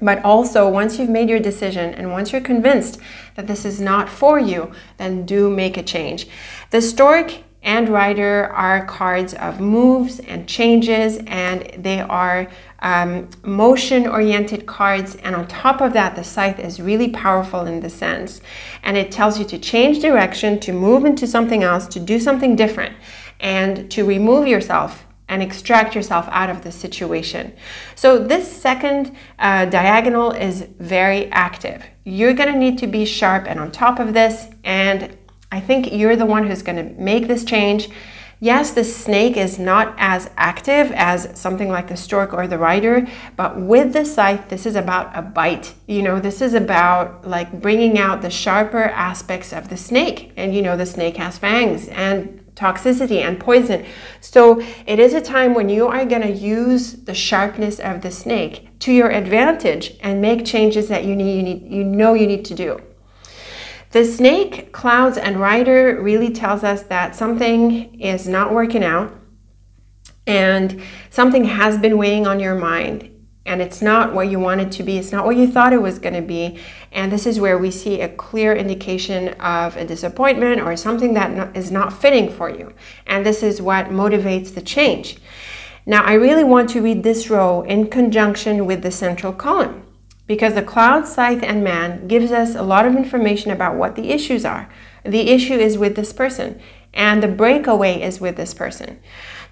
but also once you've made your decision and once you're convinced that this is not for you, then do make a change. The Stork and Rider are cards of moves and changes, and they are motion-oriented cards. And on top of that, the Scythe is really powerful in the sense, and it tells you to change direction, to move into something else, to do something different, and to remove yourself and extract yourself out of the situation. So this second diagonal is very active. You're going to need to be sharp and on top of this, and I think you're the one who's going to make this change. Yes, the snake is not as active as something like the Stork or the Rider, but with the Scythe, this is about a bite. You know, this is about like bringing out the sharper aspects of the snake. And you know, the snake has fangs and toxicity and poison. So it is a time when you are going to use the sharpness of the snake to your advantage and make changes that you need to do. The Snake, Clouds and Rider really tells us that something is not working out and something has been weighing on your mind, and it's not what you want it to be. It's not what you thought it was going to be. And this is where we see a clear indication of a disappointment or something that is not fitting for you. And this is what motivates the change. Now, I really want to read this row in conjunction with the central column, because the Cloud, Scythe, and Man gives us a lot of information about what the issues are. The issue is with this person, and the breakaway is with this person.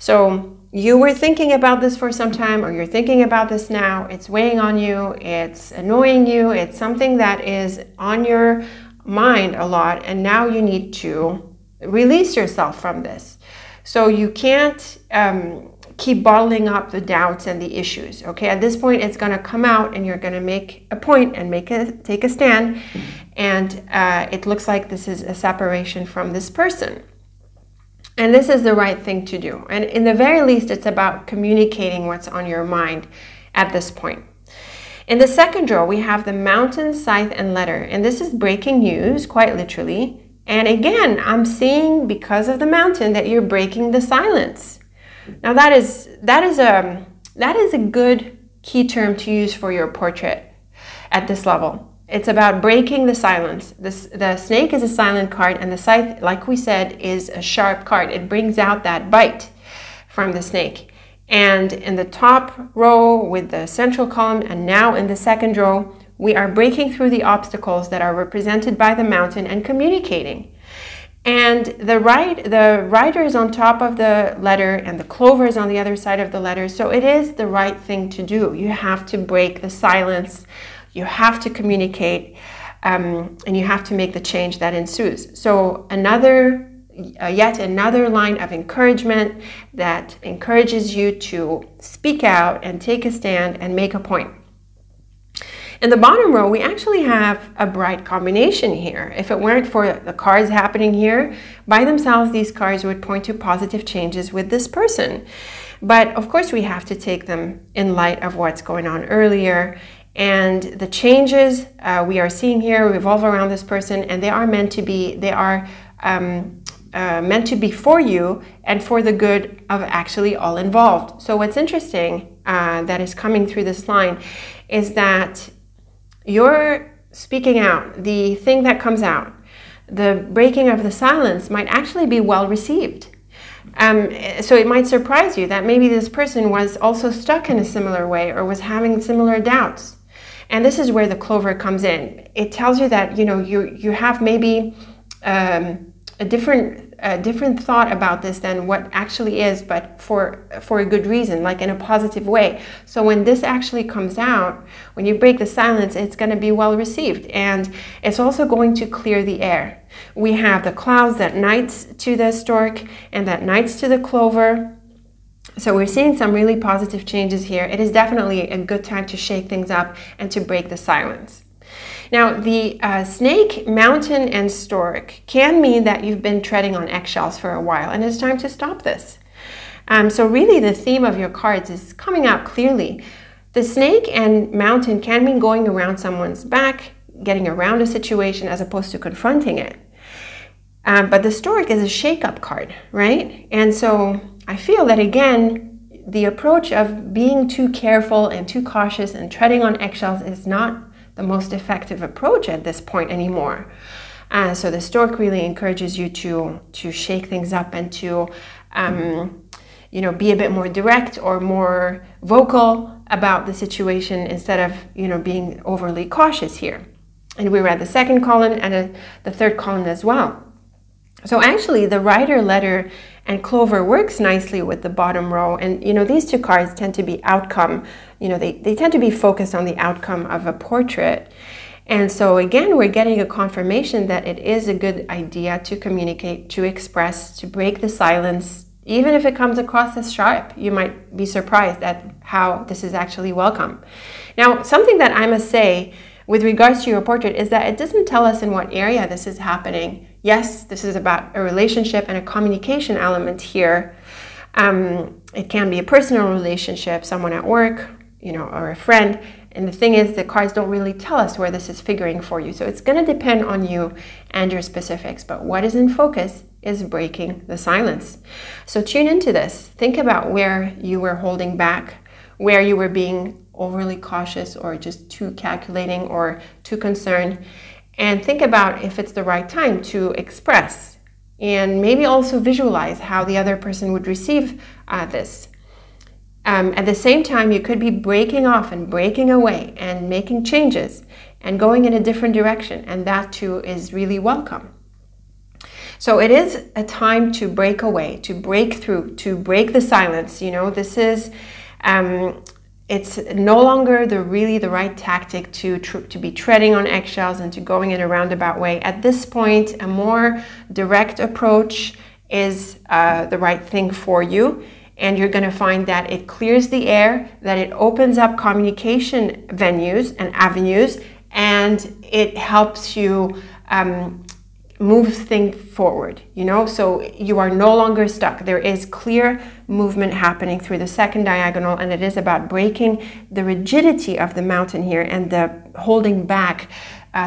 So you were thinking about this for some time, or you're thinking about this now. It's weighing on you, it's annoying you, it's something that is on your mind a lot, and now you need to release yourself from this. So you can't keep bottling up the doubts and the issues. Okay, at this point it's going to come out and you're going to make a point and take a stand, and it looks like this is a separation from this person, and this is the right thing to do. And in the very least, it's about communicating what's on your mind at this point. In the second row, we have the Mountain, Scythe, and Letter, and this is breaking news, quite literally. And again, I'm seeing, because of the Mountain, that you're breaking the silence. Now that is a good key term to use for your portrait at this level. It's about breaking the silence. The Snake is a silent card, and the Scythe, like we said, is a sharp card. It brings out that bite from the Snake. And in the top row with the central column, and now in the second row, we are breaking through the obstacles that are represented by the Mountain and communicating. And the Rider is on top of the Letter, and the Clover is on the other side of the Letter. So it is the right thing to do. You have to break the silence. You have to communicate, and you have to make the change that ensues. So yet another line of encouragement that encourages you to speak out and take a stand and make a point. In the bottom row, we actually have a bright combination here. If it weren't for the cards happening here, by themselves, these cards would point to positive changes with this person. But of course, we have to take them in light of what's going on earlier. And the changes we are seeing here revolve around this person, and they are meant to be, meant to be for you and for the good of actually all involved. So what's interesting that is coming through this line is that you're speaking out. The thing that comes out, the breaking of the silence, might actually be well received. So it might surprise you that maybe this person was also stuck in a similar way or was having similar doubts. And this is where the clover comes in. It tells you that, you know, you have maybe a different thought about this than what actually is, but for a good reason, like in a positive way. So when this actually comes out, when you break the silence, it's going to be well received, and it's also going to clear the air. We have the clouds that knights to the stork and that knights to the clover. So we're seeing some really positive changes here. It is definitely a good time to shake things up and to break the silence. Now, the snake, mountain, and stork can mean that you've been treading on eggshells for a while, and it's time to stop this. So really, the theme of your cards is coming out clearly. The snake and mountain can mean going around someone's back, getting around a situation as opposed to confronting it. But the stork is a shake-up card, right? And so I feel that, again, the approach of being too careful and too cautious and treading on eggshells is not the most effective approach at this point anymore. So the stork really encourages you to shake things up and to you know, be a bit more direct or more vocal about the situation instead of, you know, being overly cautious here. And we read the second column and the third column as well. So actually the rider, letter, and clover works nicely with the bottom row. And, you know, these two cards tend to be outcome. You know, they tend to be focused on the outcome of a portrait. And so again, we're getting a confirmation that it is a good idea to communicate, to express, to break the silence. Even if it comes across as sharp, you might be surprised at how this is actually welcome. Now, something that I must say with regards to your portrait is that it doesn't tell us in what area this is happening. Yes, this is about a relationship and a communication element here. It can be a personal relationship, someone at work, you know, or a friend. And the thing is, the cards don't really tell us where this is figuring for you. So it's going to depend on you and your specifics. But what is in focus is breaking the silence. So tune into this. Think about where you were holding back, where you were being overly cautious or just too calculating or too concerned. And think about if it's the right time to express, and maybe also visualize how the other person would receive this. At the same time, you could be breaking off and breaking away and making changes and going in a different direction, and that too is really welcome. So it is a time to break away, to break through, to break the silence. You know, this is it's no longer really the right tactic to be treading on eggshells and to going in a roundabout way. At this point, a more direct approach is the right thing for you. And you're going to find that it clears the air, that it opens up communication venues and avenues, and it helps you move things forward, you know, so you are no longer stuck. There is clear movement happening through the second diagonal, and it is about breaking the rigidity of the mountain here and the holding back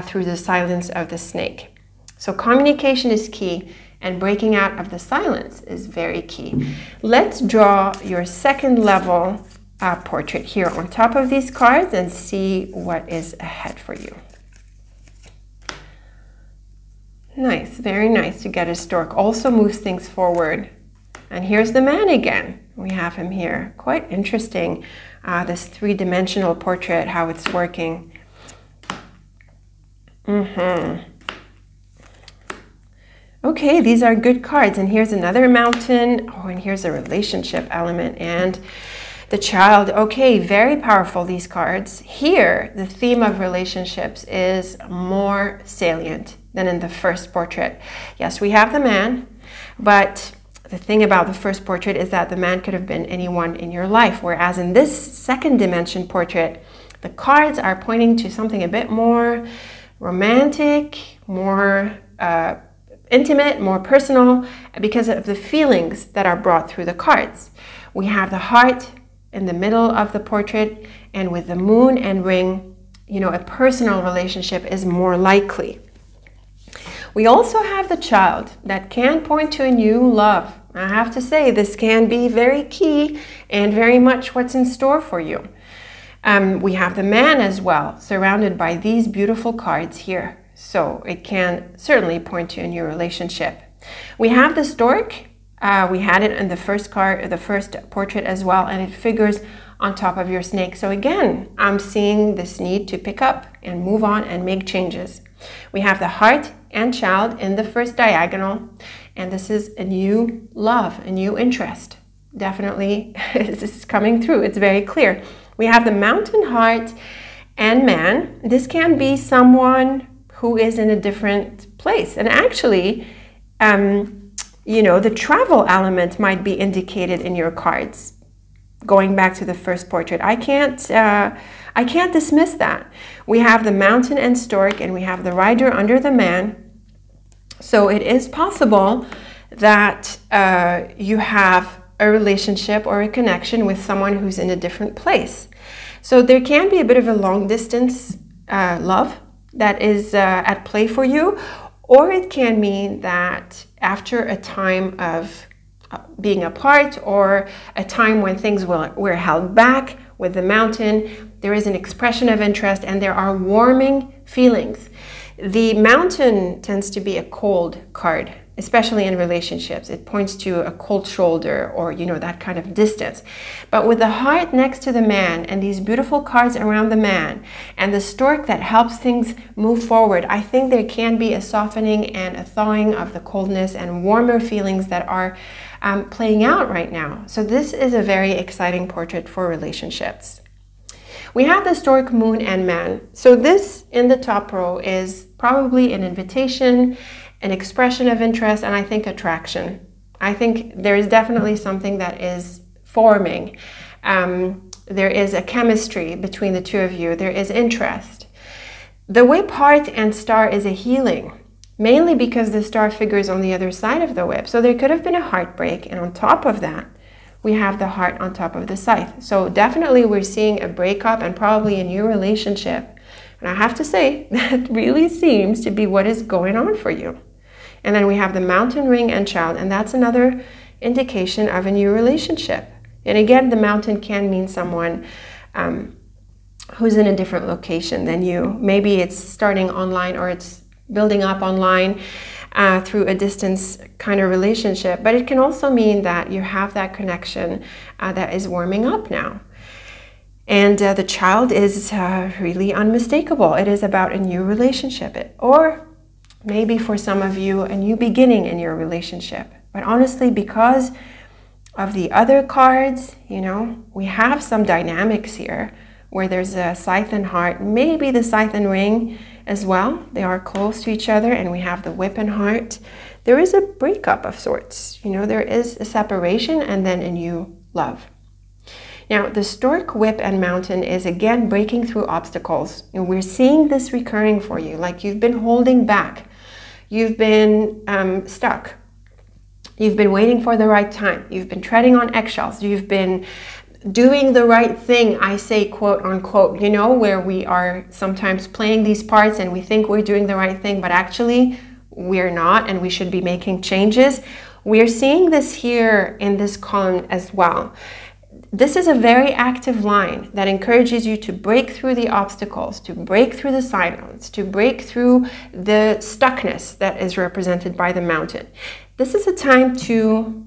through the silence of the snake. So communication is key, and breaking out of the silence is very key. Let's draw your second level portrait here on top of these cards and see what is ahead for you. Nice, very nice to get a stork. Also moves things forward. And here's the man again. We have him here. Quite interesting, this three-dimensional portrait, how it's working. Okay, these are good cards. And here's another mountain. Oh, and here's a relationship element and the child. Okay, very powerful, these cards. Here, the theme of relationships is more salient than in the first portrait. Yes, we have the man, but the thing about the first portrait is that the man could have been anyone in your life, whereas in this second dimension portrait, the cards are pointing to something a bit more romantic, more intimate, more personal, because of the feelings that are brought through the cards. We have the heart in the middle of the portrait, and with the moon and ring, you know, a personal relationship is more likely. We also have the child that can point to a new love. I have to say, this can be very key and very much what's in store for you. We have the man as well, surrounded by these beautiful cards here. So it can certainly point to a new relationship. We have the stork, We had it in the first card, the first portrait as well, and it figures on top of your snake. So again, I'm seeing this need to pick up and move on and make changes. We have the heart and child in the first diagonal, and this is a new love, a new interest. Definitely, this is coming through. It's very clear. We have the mountain, heart, and man. This can be someone who is in a different place. And actually, you know, the travel element might be indicated in your cards. Going back to the first portrait, I can't dismiss that. We have the mountain and stork, and we have the rider under the man. So it is possible that you have a relationship or a connection with someone who's in a different place. So there can be a bit of a long distance love that is at play for you, or it can mean that after a time of being apart, or a time when things were held back with the mountain, there is an expression of interest and there are warming feelings. The mountain tends to be a cold card, especially in relationships. It points to a cold shoulder, or, you know, that kind of distance. But with the heart next to the man and these beautiful cards around the man and the stork that helps things move forward, I think there can be a softening and a thawing of the coldness and warmer feelings that are playing out right now. So this is a very exciting portrait for relationships. We have the stork, moon, and man. So this in the top row is probably an invitation, an expression of interest, and I think attraction. I think there is definitely something that is forming. There is a chemistry between the two of you. There is interest. The whip, heart, and star is a healing, mainly because the star figures on the other side of the whip. So there could have been a heartbreak, and on top of that, we have the heart on top of the scythe. So definitely we're seeing a breakup and probably a new relationship. And I have to say, that really seems to be what is going on for you. And then we have the mountain, ring, and child, and that's another indication of a new relationship. And again, the mountain can mean someone who's in a different location than you. Maybe it's starting online, or it's building up online through a distance kind of relationship. But it can also mean that you have that connection that is warming up now. And the child is really unmistakable. It is about a new relationship, or maybe for some of you, a new beginning in your relationship. But honestly, because of the other cards, you know, we have some dynamics here where there's a scythe and heart, maybe the scythe and ring as well. They are close to each other, and we have the whip and heart. There is a breakup of sorts. You know, there is a separation and then a new love. Now, the stork, whip, and mountain is again breaking through obstacles. And we're seeing this recurring for you, like you've been holding back. You've been stuck. You've been waiting for the right time. You've been treading on eggshells. You've been doing the right thing, I say, quote unquote, you know, where we are sometimes playing these parts and we think we're doing the right thing, but actually we're not, and we should be making changes. We're seeing this here in this column as well. This is a very active line that encourages you to break through the obstacles, to break through the silence, to break through the stuckness that is represented by the mountain. This is a time to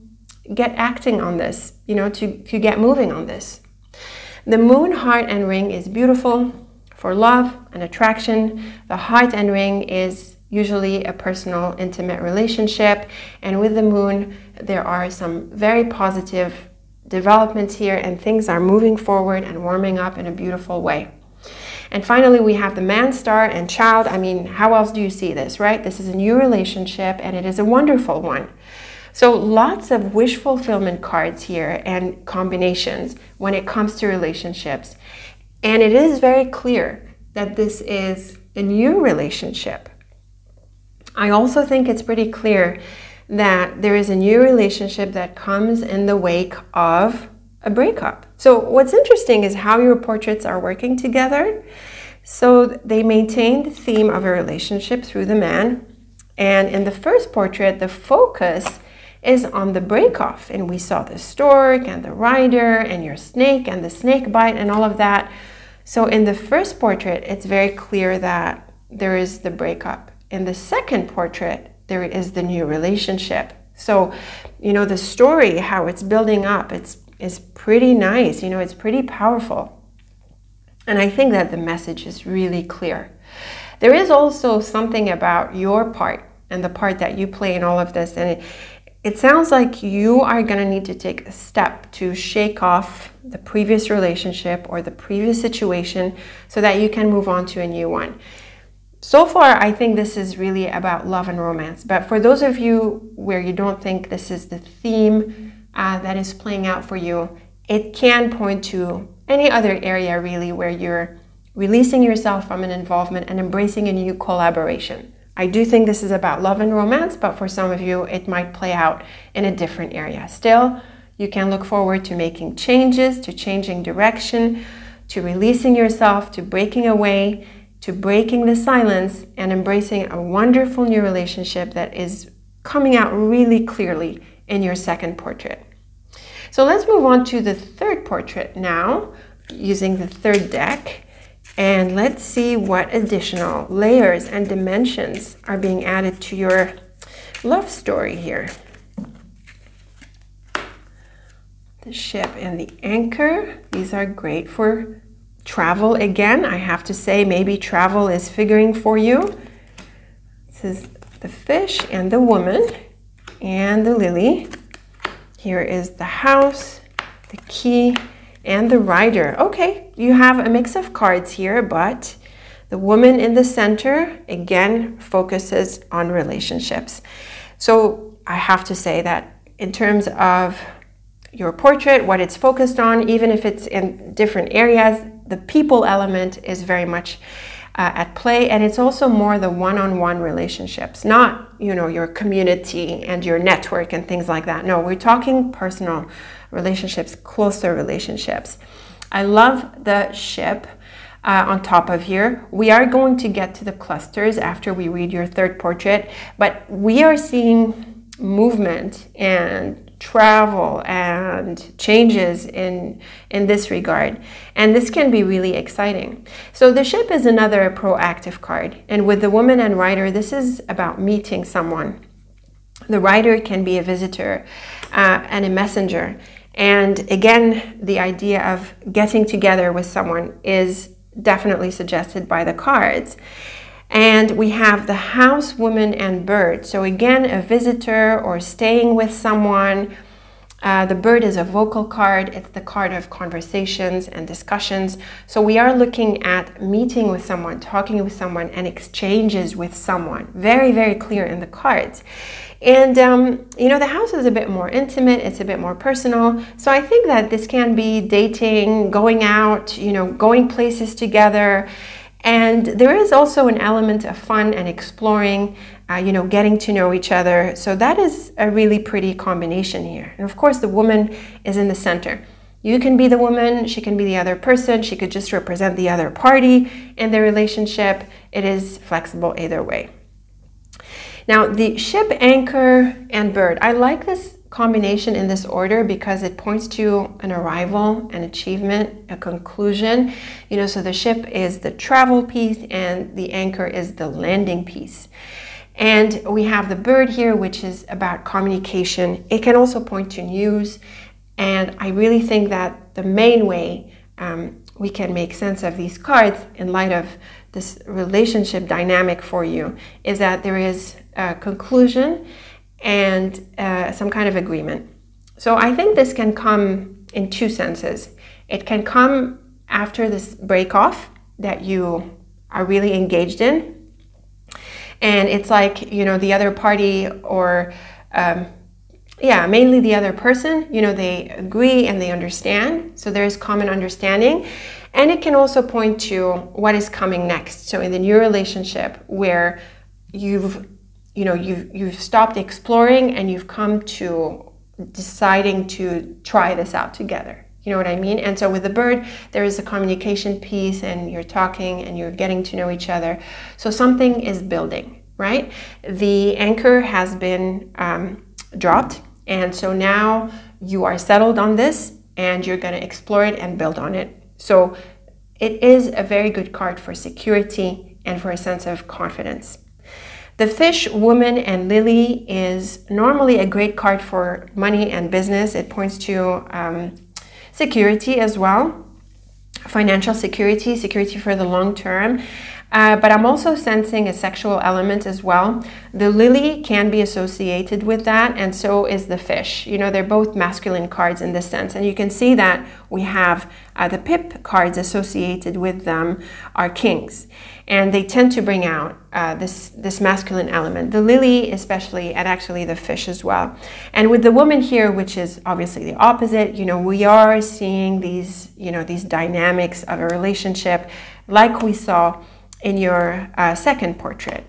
get acting on this, you know, to get moving on this. The moon, heart, and ring is beautiful for love and attraction. The heart and ring is usually a personal, intimate relationship. And with the moon, there are some very positive developments here, and things are moving forward and warming up in a beautiful way. And finally, we have the man, star, and child. I mean, how else do you see this, right? This is a new relationship, and it is a wonderful one. So lots of wish fulfillment cards here and combinations when it comes to relationships. And it is very clear that this is a new relationship. I also think it's pretty clear that there is a new relationship that comes in the wake of a breakup. So what's interesting is how your portraits are working together. So they maintain the theme of a relationship through the man. And in the first portrait, the focus is on the breakoff. And we saw the stork and the rider and your snake and the snake bite and all of that. So in the first portrait, it's very clear that there is the breakup. In the second portrait, there is the new relationship. So, you know, the story, how it's building up, is pretty nice. You know, it's pretty powerful. And I think that the message is really clear. There is also something about your part and the part that you play in all of this. And it sounds like you are going to need to take a step to shake off the previous relationship or the previous situation so that you can move on to a new one. So far, I think this is really about love and romance. But for those of you where you don't think this is the theme that is playing out for you, it can point to any other area really where you're releasing yourself from an involvement and embracing a new collaboration. I do think this is about love and romance, but for some of you, it might play out in a different area. Still, you can look forward to making changes, to changing direction, to releasing yourself, to breaking away, to breaking the silence and embracing a wonderful new relationship that is coming out really clearly in your second portrait. So let's move on to the third portrait now, using the third deck. And let's see what additional layers and dimensions are being added to your love story here. The ship and the anchor. These are great for travel again. I have to say, maybe travel is figuring for you. This is the fish and the woman and the lily. Here is the house, the key, and the rider. Okay, you have a mix of cards here, but the woman in the center, again, focuses on relationships. So I have to say that in terms of your portrait, what it's focused on, even if it's in different areas, the people element is very much at play, and it's also more the one-on-one relationships, not, you know, your community and your network and things like that. No, we're talking personal relationships, closer relationships. I love the ship on top of here. We are going to get to the clusters after we read your third portrait, but we are seeing movement and travel and changes in this regard, and this can be really exciting. So the ship is another proactive card, and with the woman and rider, this is about meeting someone. The rider can be a visitor and a messenger. And again, the idea of getting together with someone is definitely suggested by the cards. And we have the house, woman, and bird. So again, a visitor or staying with someone. The bird is a vocal card. It's the card of conversations and discussions. So we are looking at meeting with someone, talking with someone, and exchanges with someone. Very, very clear in the cards. And, you know, the house is a bit more intimate. It's a bit more personal. So I think that this can be dating, going out, you know, going places together. And there is also an element of fun and exploring, you know, getting to know each other. So that is a really pretty combination here. And of course, the woman is in the center. You can be the woman, she can be the other person, she could just represent the other party in the relationship. It is flexible either way. Now, the ship, anchor, and bird. I like this combination in this order because it points to an arrival, an achievement, a conclusion. You know, so the ship is the travel piece and the anchor is the landing piece. And we have the bird here, which is about communication. It can also point to news. And I really think that the main way we can make sense of these cards in light of this relationship dynamic for you is that there is a conclusion and some kind of agreement. So I think this can come in two senses. It can come after this break off that you are really engaged in. And it's like, you know, the other party or, yeah, mainly the other person, you know, they agree and they understand. So there is common understanding. And it can also point to what is coming next. So in the new relationship where you've stopped exploring and you've come to deciding to try this out together. You know what I mean? And so with the bird, there is a communication piece and you're talking and you're getting to know each other. So something is building, right? The anchor has been dropped. And so now you are settled on this and you're going to explore it and build on it. So it is a very good card for security and for a sense of confidence. The fish, woman, and lily is normally a great card for money and business. It points to security as well, financial security, security for the long term. But I'm also sensing a sexual element as well. The lily can be associated with that, and so is the fish. You know, they're both masculine cards in this sense. And you can see that we have the pip cards associated with them are kings. And they tend to bring out this masculine element. The lily especially, and actually the fish as well. And with the woman here, which is obviously the opposite, you know, we are seeing these, you know, these dynamics of a relationship like we saw in your second portrait.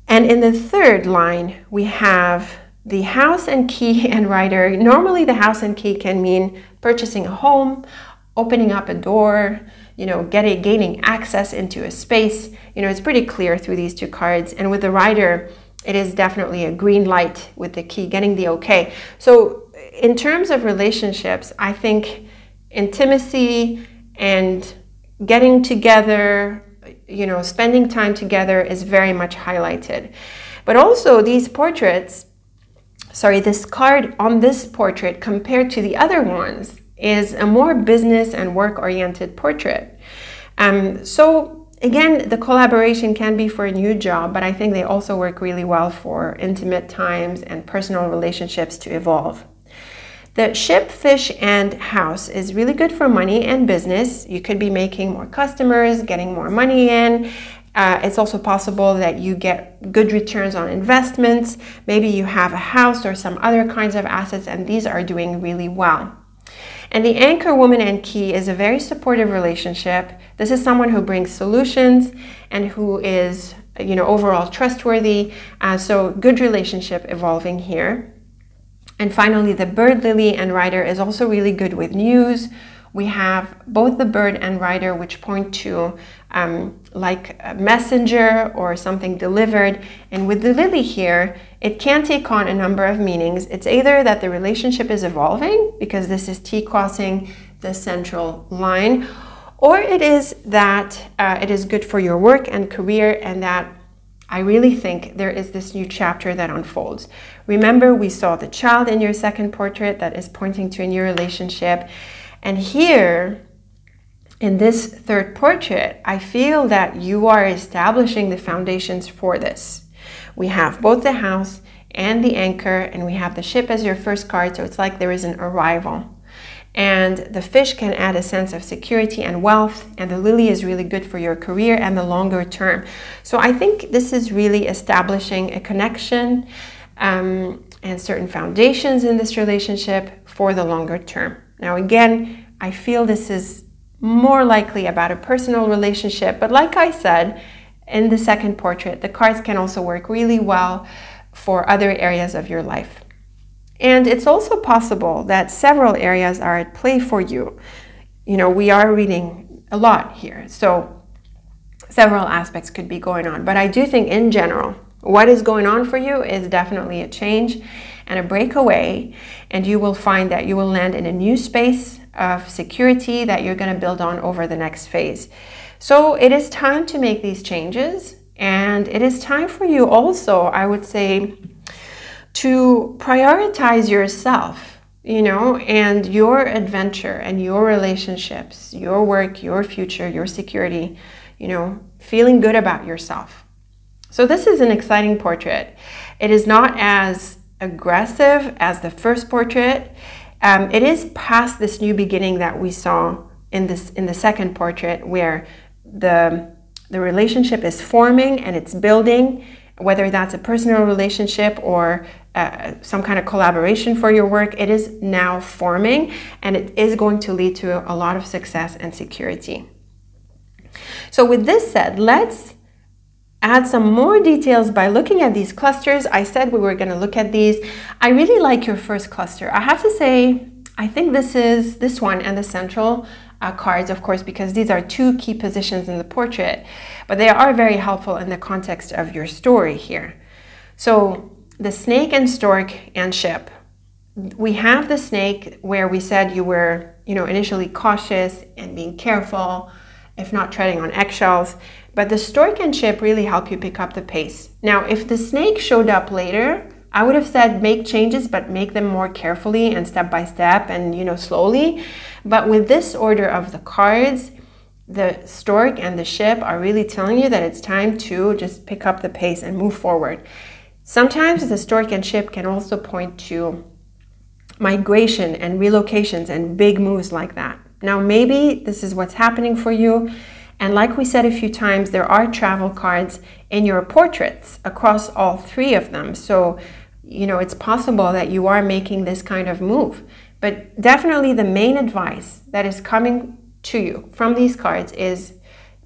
And in the third line, we have the house and key and rider. Normally the house and key can mean purchasing a home, opening up a door, you know, gaining access into a space. You know, it's pretty clear through these two cards. And with the rider, it is definitely a green light with the key, getting the okay. So in terms of relationships, I think intimacy and getting together, you know, spending time together is very much highlighted. But also these portraits, this card on this portrait compared to the other ones is a more business and work-oriented portrait. So again, the collaboration can be for a new job, but I think they also work really well for intimate times and personal relationships to evolve. The ship, fish, and house is really good for money and business. You could be making more customers, getting more money in. It's also possible that you get good returns on investments. Maybe you have a house or some other kinds of assets, and these are doing really well. And the anchor, woman, and key is a very supportive relationship. This is someone who brings solutions and who is, you know, overall trustworthy. So good relationship evolving here. And finally, the bird, lily, and rider is also really good with news. We have both the bird and rider, which point to like a messenger or something delivered. And with the lily here, it can take on a number of meanings. It's either that the relationship is evolving, because this is T crossing the central line, or it is that it is good for your work and career, and that I really think there is this new chapter that unfolds. Remember, we saw the child in your second portrait that is pointing to a new relationship. And here, in this third portrait, I feel that you are establishing the foundations for this. We have both the house and the anchor, and we have the ship as your first card, so it's like there is an arrival. And the fish can add a sense of security and wealth, and the lily is really good for your career and the longer term. So I think this is really establishing a connection and certain foundations in this relationship for the longer term. Now again, I feel this is more likely about a personal relationship, but like I said, in the second portrait, the cards can also work really well for other areas of your life. And it's also possible that several areas are at play for you. You know, we are reading a lot here, so several aspects could be going on. But I do think in general, what is going on for you is definitely a change and a breakaway, and you will find that you will land in a new space of security that you're going to build on over the next phase. So it is time to make these changes, and it is time for you also, I would say, to prioritize yourself, you know, and your adventure and your relationships, your work, your future, your security, you know, feeling good about yourself. So this is an exciting portrait. It is not as aggressive as the first portrait. It is past this new beginning that we saw in the second portrait, where the relationship is forming and it's building, whether that's a personal relationship or some kind of collaboration for your work. It is now forming, and it is going to lead to a lot of success and security. So with this said, let's add some more details by looking at these clusters. I said we were going to look at these. I really like your first cluster. I have to say, I think this one and the central cards, of course, because these are two key positions in the portrait, but they are very helpful in the context of your story here. So the snake and stork and ship. We have the snake, where we said you were, you know, initially cautious and being careful, if not treading on eggshells. But the stork and ship really help you pick up the pace. Now, if the snake showed up later, I would have said make changes, but make them more carefully and step by step and, slowly. But with this order of the cards, the stork and the ship are really telling you that it's time to just pick up the pace and move forward. Sometimes the stork and ship can also point to migration and relocations and big moves like that. Now, maybe this is what's happening for you. And like we said a few times, there are travel cards in your portraits across all three of them. So, it's possible that you are making this kind of move. But definitely the main advice that is coming to you from these cards is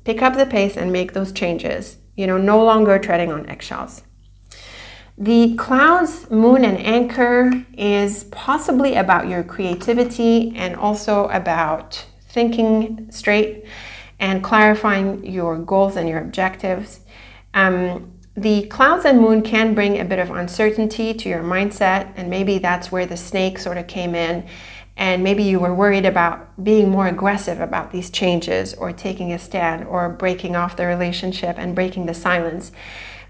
pick up the pace and make those changes. No longer treading on eggshells. The clouds, moon, and anchor is possibly about your creativity and also about thinking straight and clarifying your goals and your objectives. The clouds and moon can bring a bit of uncertainty to your mindset, and maybe that's where the snake sort of came in, and maybe you were worried about being more aggressive about these changes or taking a stand or breaking off the relationship and breaking the silence.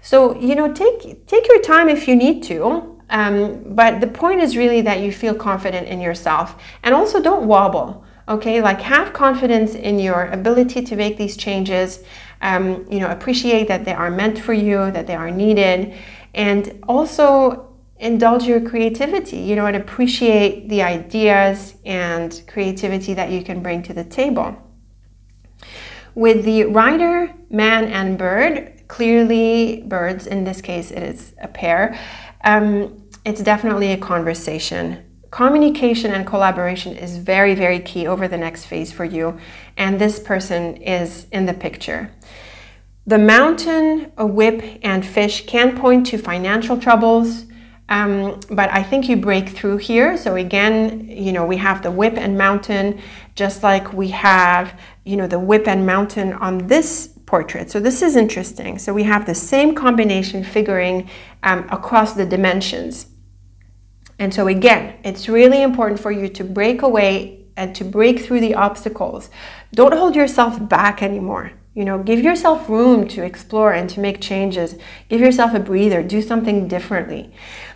So, take your time if you need to, but the point is really that you feel confident in yourself, and also don't wobble. Okay, like have confidence in your ability to make these changes, appreciate that they are meant for you, that they are needed, and also indulge your creativity, and appreciate the ideas and creativity that you can bring to the table. With the rider, man, and bird, clearly birds, in this case it is a pair, it's definitely a conversation. Communication and collaboration is very, very key over the next phase for you, and this person is in the picture. The mountain, a whip, and fish can point to financial troubles, but I think you break through here. So again, we have the whip and mountain, just like we have, the whip and mountain on this portrait. So this is interesting. So we have the same combination figuring across the dimensions. And so again, it's really important for you to break away and to break through the obstacles. Don't hold yourself back anymore. Give yourself room to explore and to make changes. Give yourself a breather. Do something differently.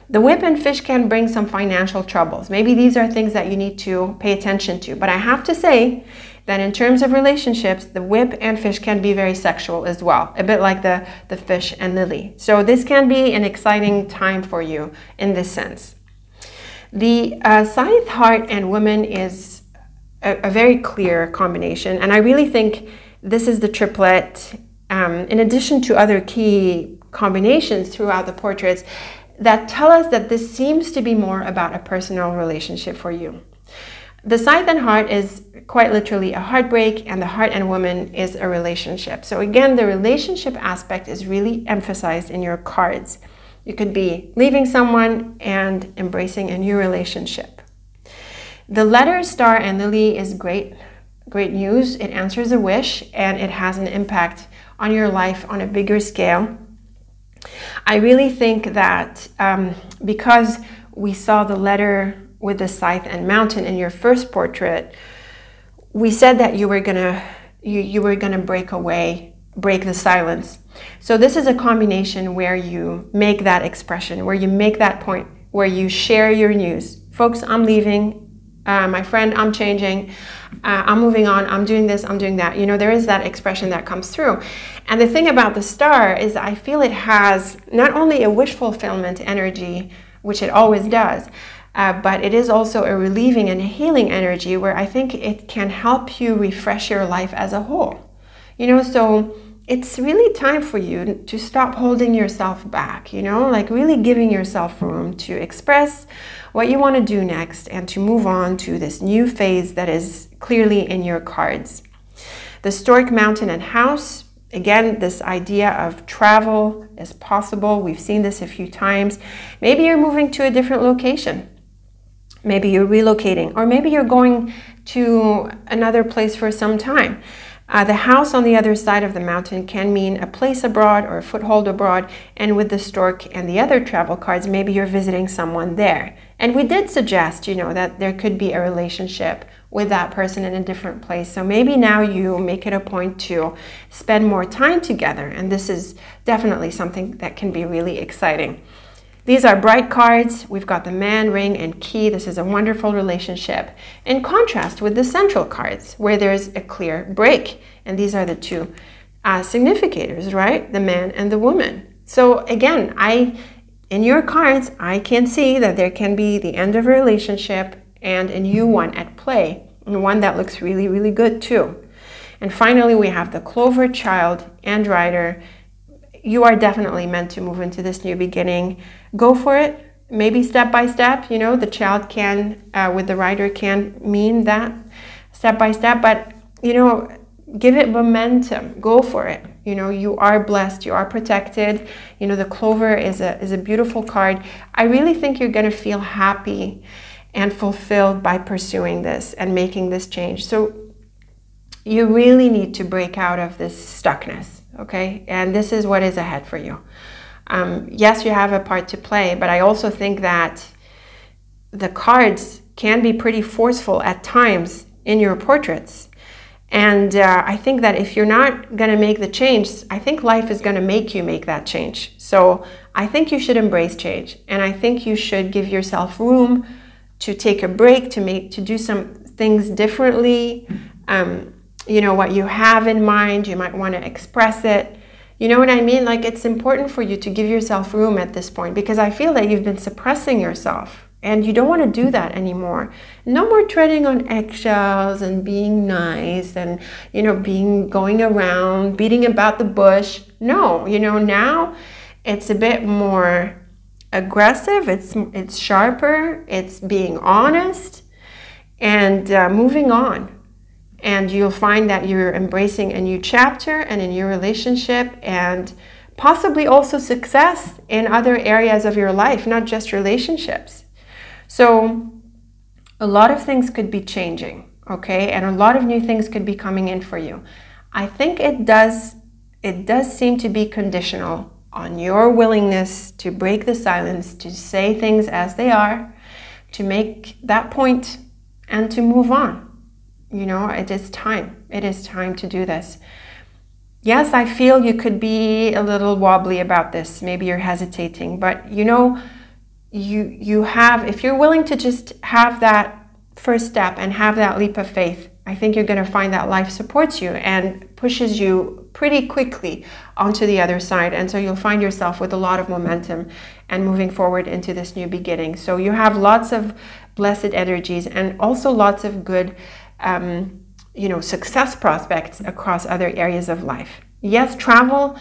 The whip and fish can bring some financial troubles. Maybe these are things that you need to pay attention to. But I have to say that in terms of relationships, the whip and fish can be very sexual as well. A bit like the fish and lily. So this can be an exciting time for you in this sense. The Scythe, Heart, and Woman is a very clear combination, and I really think this is the triplet, in addition to other key combinations throughout the portraits, that tell us that this seems to be more about a personal relationship for you. The Scythe and Heart is quite literally a heartbreak, and the Heart and Woman is a relationship. So again, the relationship aspect is really emphasized in your cards. You could be leaving someone and embracing a new relationship. The letter, Star, and Lily is great news. It answers a wish, and it has an impact on your life on a bigger scale. I really think that because we saw the letter with the Scythe and Mountain in your first portrait, we said that you were gonna break the silence. So this is a combination where you make that expression, where you make that point, where you share your news. Folks, I'm leaving. My friend, I'm changing. I'm moving on. I'm doing this. I'm doing that. There is that expression that comes through. And the thing about the star is I feel it has not only a wish fulfillment energy, which it always does, but it is also a relieving and a healing energy where I think it can help you refresh your life as a whole. So it's really time for you to stop holding yourself back, like really giving yourself room to express what you want to do next and to move on to this new phase that is clearly in your cards. The Stork, Mountain, and House, again, this idea of travel is possible. We've seen this a few times. Maybe you're moving to a different location. Maybe you're relocating, or maybe you're going to another place for some time. The house on the other side of the mountain can mean a place abroad or a foothold abroad, and with the stork and the other travel cards, maybe you're visiting someone there. And we did suggest, that there could be a relationship with that person in a different place. So maybe now you make it a point to spend more time together, and this is definitely something that can be really exciting. These are bright cards. We've got the man, ring, and key. This is a wonderful relationship, in contrast with the central cards, where there's a clear break. And these are the two significators, right? The man and the woman. So again, in your cards, I can see that there can be the end of a relationship and a new one at play, and one that looks really, really good too. And finally, we have the Clover, Child, and Rider. You are definitely meant to move into this new beginning. Go for it, maybe step by step. You know, the child can, with the Rider, can mean that step by step, but, you know, give it momentum. Go for it. You know, you are blessed, you are protected. You know, the Clover is a beautiful card. I really think you're going to feel happy and fulfilled by pursuing this and making this change. So you really need to break out of this stuckness, okay? And this is what is ahead for you. Yes, you have a part to play, but I also think that the cards can be pretty forceful at times in your portraits. And I think that if you're not going to make the change, I think life is going to make you make that change. So I think you should embrace change. And I think you should give yourself room to take a break, to do some things differently. You know, what you have in mind, you might want to express it. You know what I mean? Like, it's important for you to give yourself room at this point, because I feel that you've been suppressing yourself and you don't want to do that anymore. No more treading on eggshells and being nice and, you know, going around, beating about the bush. No, you know, now it's a bit more aggressive, it's sharper, it's being honest and moving on. And you'll find that you're embracing a new chapter and a new relationship, and possibly also success in other areas of your life, not just relationships. So a lot of things could be changing, okay? And a lot of new things could be coming in for you. I think it does seem to be conditional on your willingness to break the silence, to say things as they are, to make that point and to move on. You know, it is time. It is time to do this. Yes, I feel you could be a little wobbly about this. Maybe you're hesitating, but you know, you have, if you're willing to just have that first step and have that leap of faith, I think you're going to find that life supports you and pushes you pretty quickly onto the other side. And so you'll find yourself with a lot of momentum and moving forward into this new beginning. So you have lots of blessed energies and also lots of good you know, success prospects across other areas of life. Yes, travel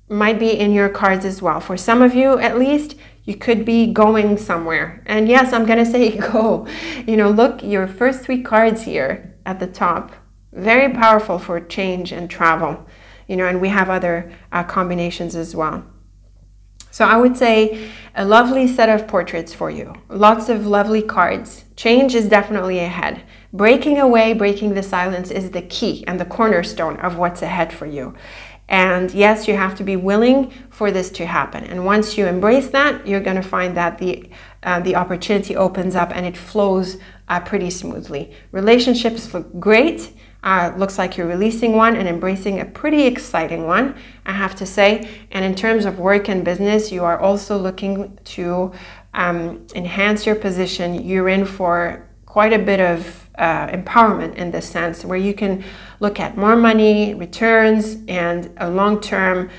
might be in your cards as well. For some of you, at least, you could be going somewhere. And yes, I'm going to say go. You know, look, your first 3 cards here at the top, very powerful for change and travel. You know, and we have other combinations as well. So I would say a lovely set of portraits for you. Lots of lovely cards. Change is definitely ahead. Breaking away, breaking the silence is the key and the cornerstone of what's ahead for you. And yes, you have to be willing for this to happen. And once you embrace that, you're going to find that the opportunity opens up and it flows pretty smoothly. Relationships look great. Looks like you're releasing one and embracing a pretty exciting one, I have to say. And in terms of work and business, you are also looking to enhance your position. You're in for quite a bit of empowerment in this sense, where you can look at more money, returns, and a long-term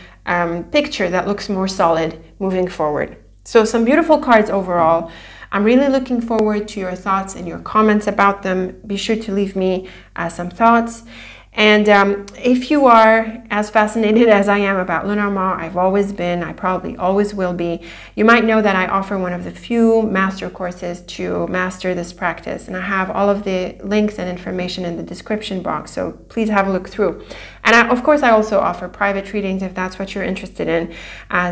picture that looks more solid moving forward. So some beautiful cards overall. I'm really looking forward to your thoughts and your comments about them. Be sure to leave me some thoughts. And if you are as fascinated as I am about Lenormand, I've always been, I probably always will be, you might know that I offer one of the few master courses to master this practice. And I have all of the links and information in the description box, so please have a look through. And of course, I also offer private readings if that's what you're interested in.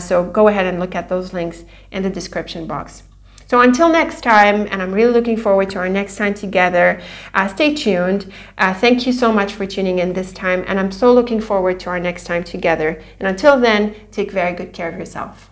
So go ahead and look at those links in the description box. So until next time, and I'm really looking forward to our next time together, stay tuned. Thank you so much for tuning in this time, and I'm so looking forward to our next time together. And until then, take very good care of yourself.